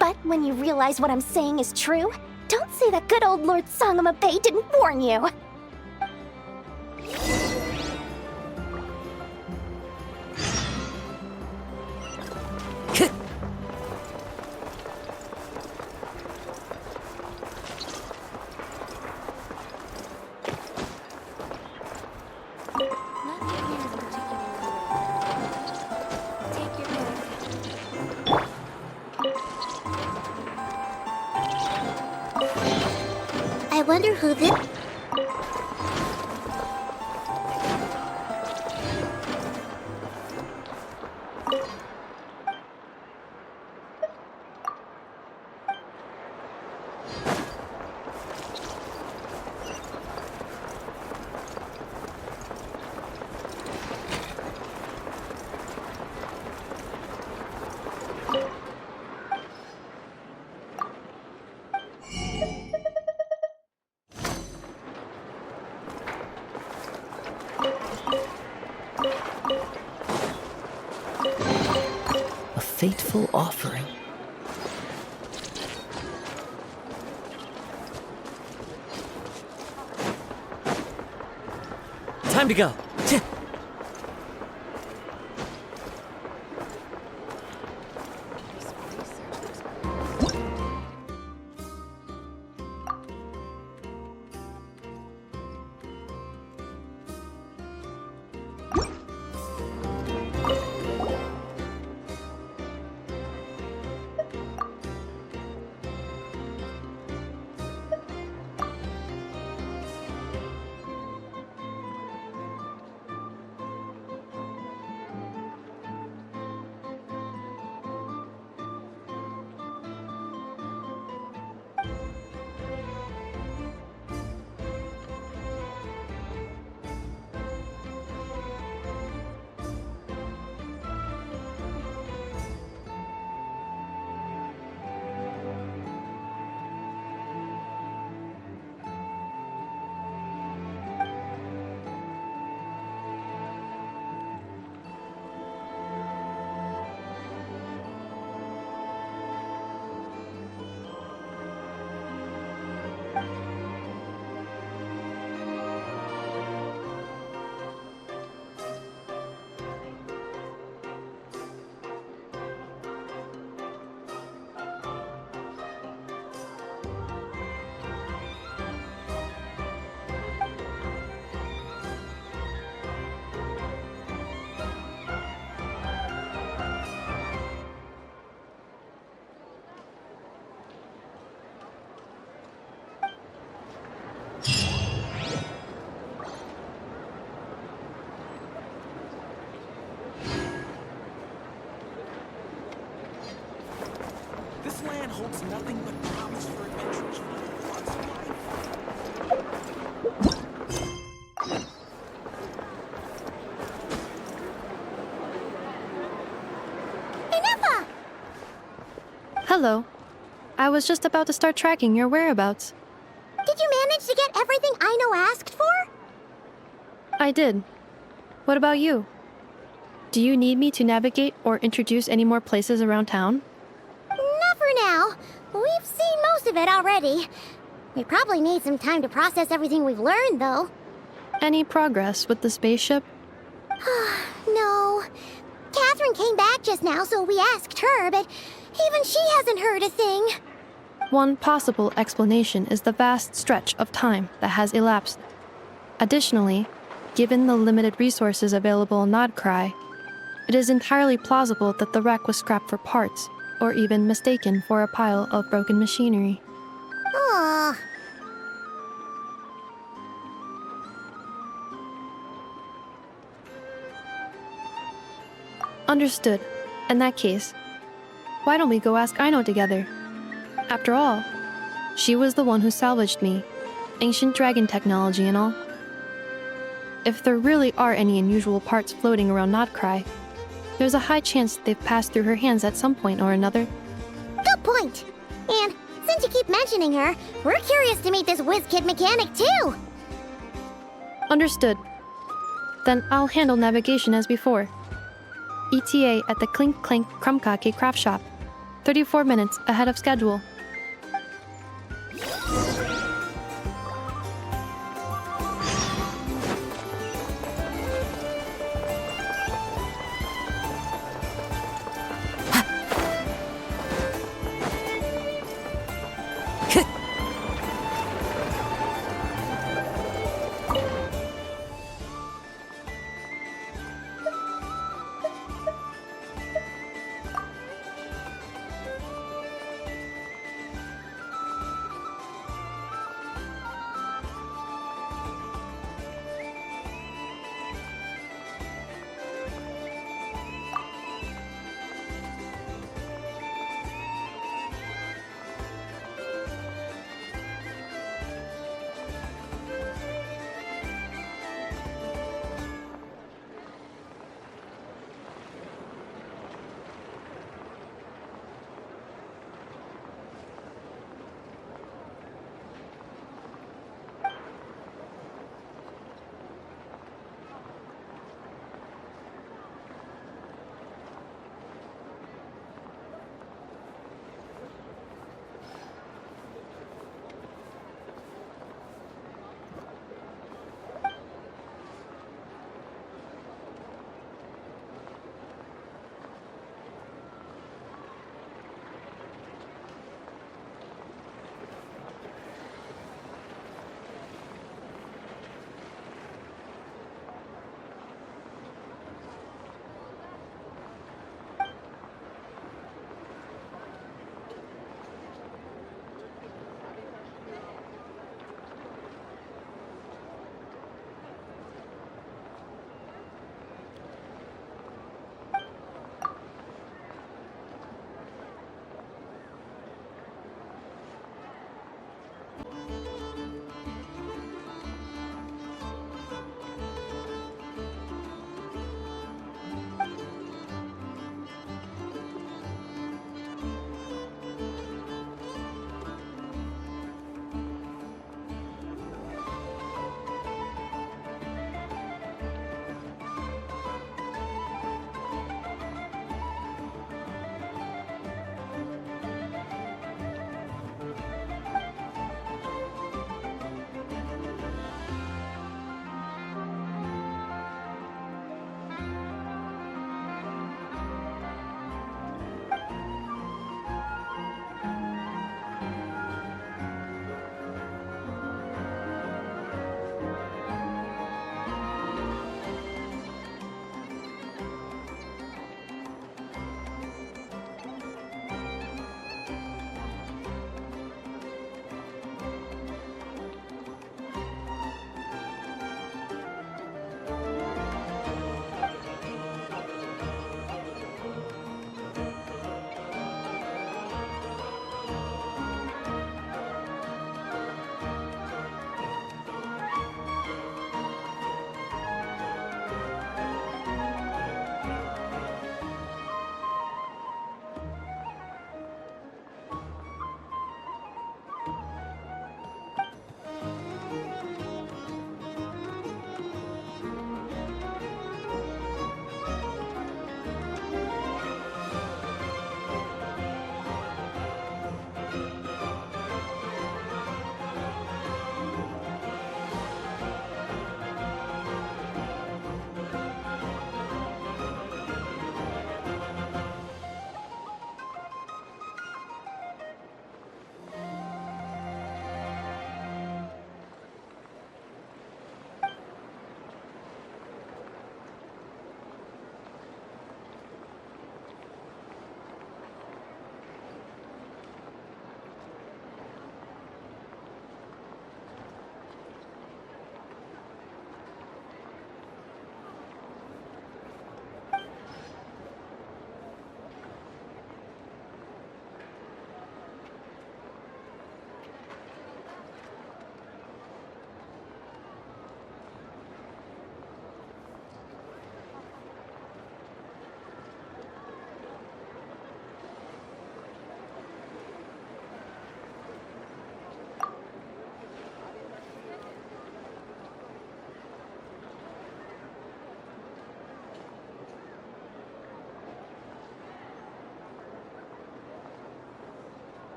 But when you realize what I'm saying is true, don't say that good old Lord Sangama Bay didn't warn you. I wonder who this... A fateful offering. Time to go. This land holds nothing but promise for adventures for lots of life. Enough! Hello. I was just about to start tracking your whereabouts. Did you manage to get everything Aino asked for? I did. What about you? Do you need me to navigate or introduce any more places around town? Not for now. We've seen most of it already. We probably need some time to process everything we've learned, though. Any progress with the spaceship? No. Catherine came back just now, so we asked her, but even she hasn't heard a thing. One possible explanation is the vast stretch of time that has elapsed. Additionally, given the limited resources available in Nodcry, it is entirely plausible that the wreck was scrapped for parts, or even mistaken for a pile of broken machinery. Aw. Understood. In that case, why don't we go ask Aino together? After all, she was the one who salvaged me, ancient dragon technology and all. If there really are any unusual parts floating around Nodcry, there's a high chance they've passed through her hands at some point or another. Good point. And since you keep mentioning her, we're curious to meet this whiz-kid mechanic too. Understood. Then I'll handle navigation as before. ETA at the Clink Clink Krumkake craft shop. 34 minutes ahead of schedule.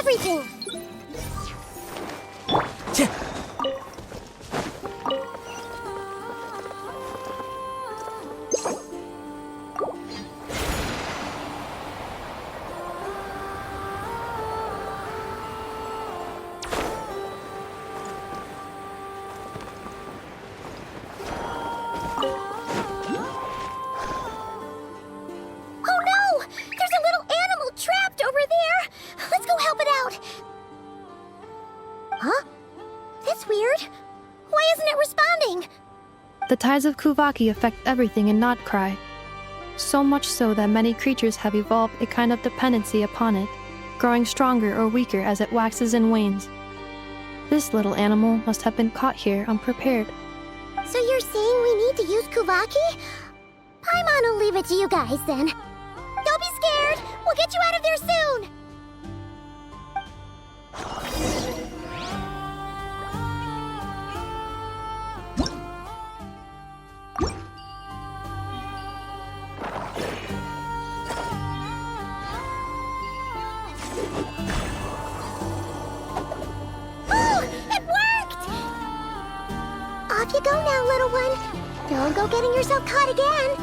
everything! Oh no! There's a little animal trapped over there! Let's go help it out! Huh? That's weird. Why isn't it responding? The tides of Kuvaki affect everything in Nodcry. So much so that many creatures have evolved a kind of dependency upon it, growing stronger or weaker as it waxes and wanes. This little animal must have been caught here unprepared. So you're saying we need to use Kuvaki? Paimon will leave it to you guys then. Don't be scared! We'll get you out of there soon! Oh! It worked! Off you go now, little one. Don't go getting yourself caught again.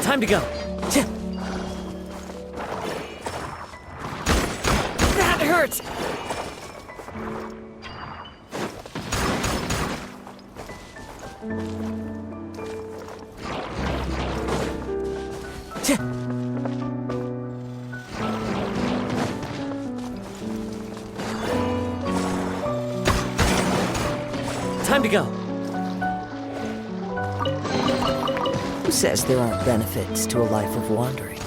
Time to go. That hurts! Time to go. Who says there aren't benefits to a life of wandering?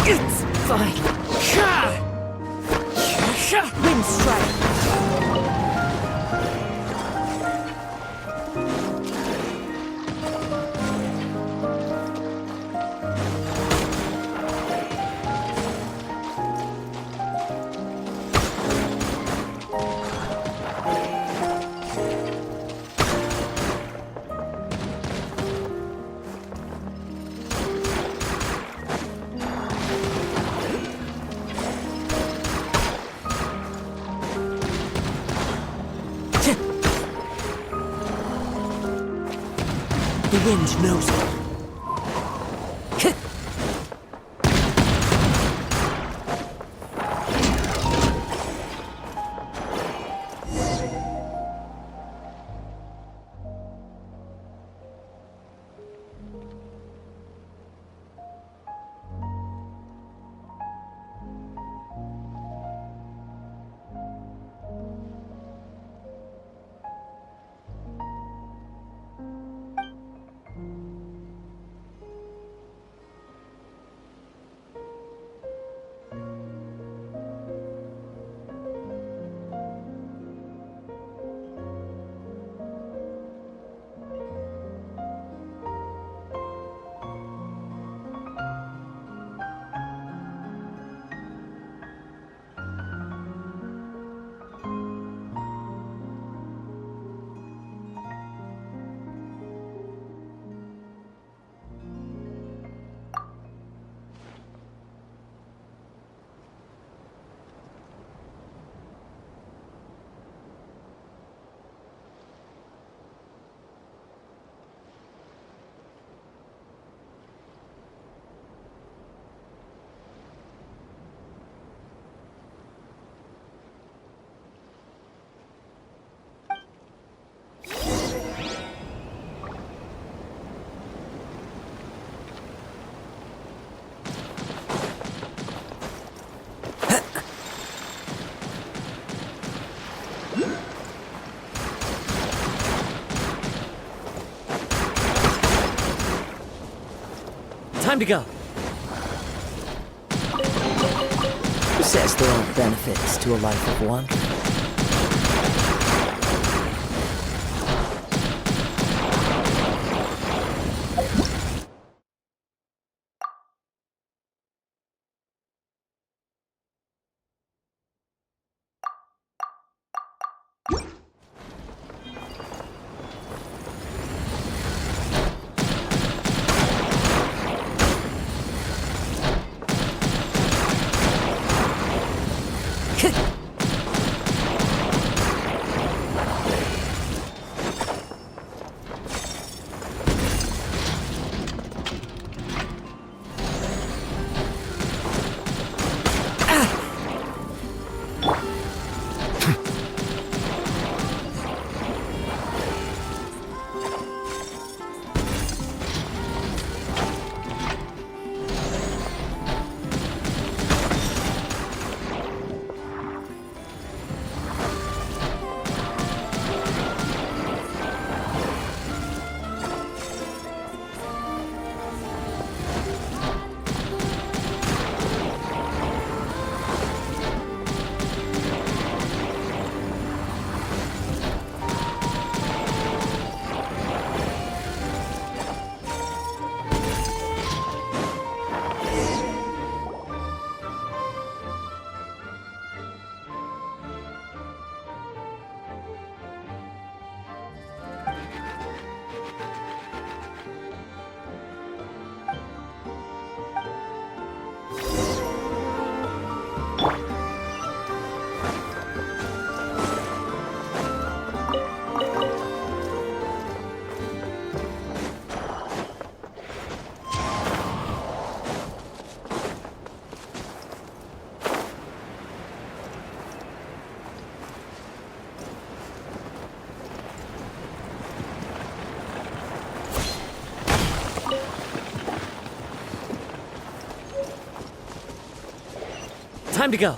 It's fine. Wind strike. The wind knows it. Time to go. Who says there aren't benefits to a life of wandering? Time to go.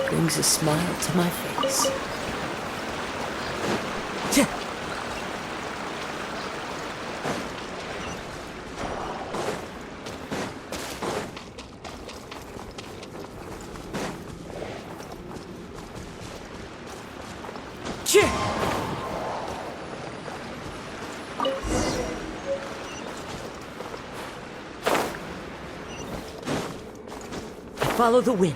Brings a smile to my face. Follow the wind.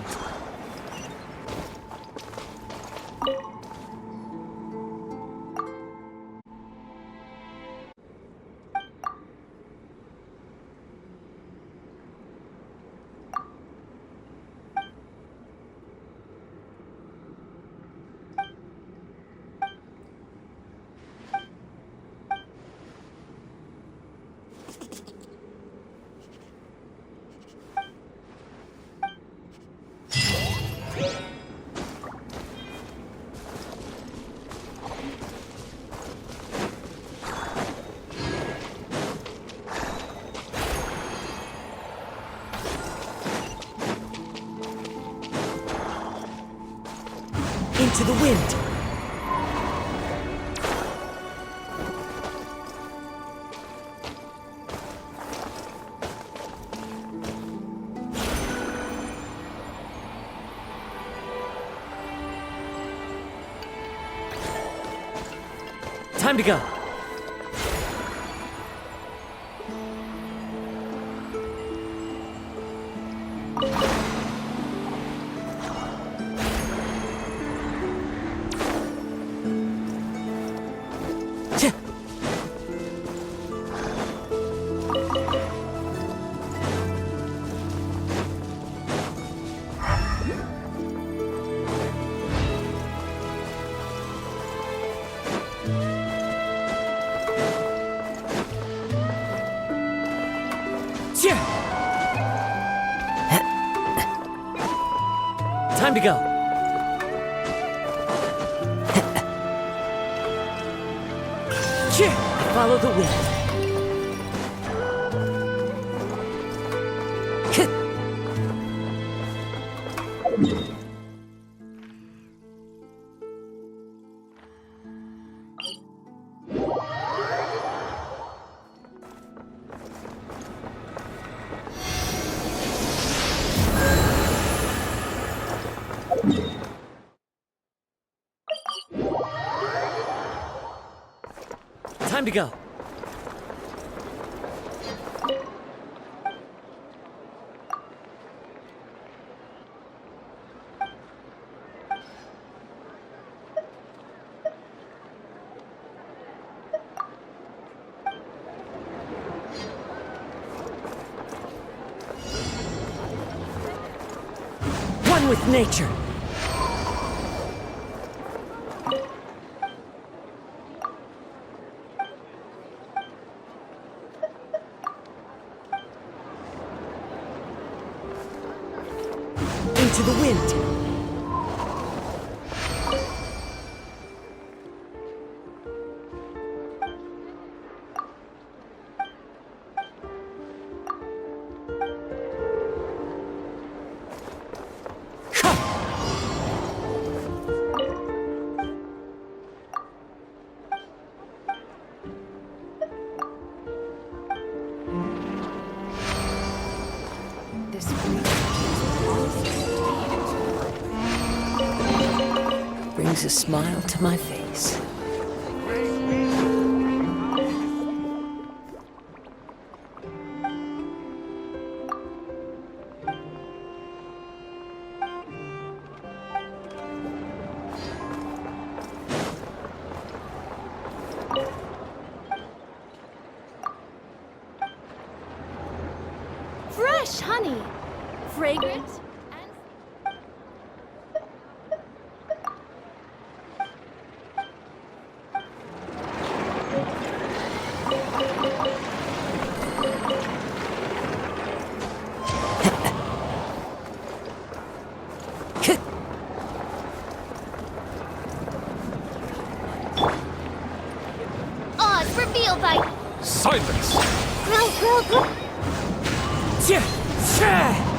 Into the wind. Time to go. Time to go. Follow the wind. Time to go. One with nature. Into the wind. This Brings a smile to my face. Fresh honey! Fragrant Oz revealed by... Silence! Grow, grow, grow. Yeah!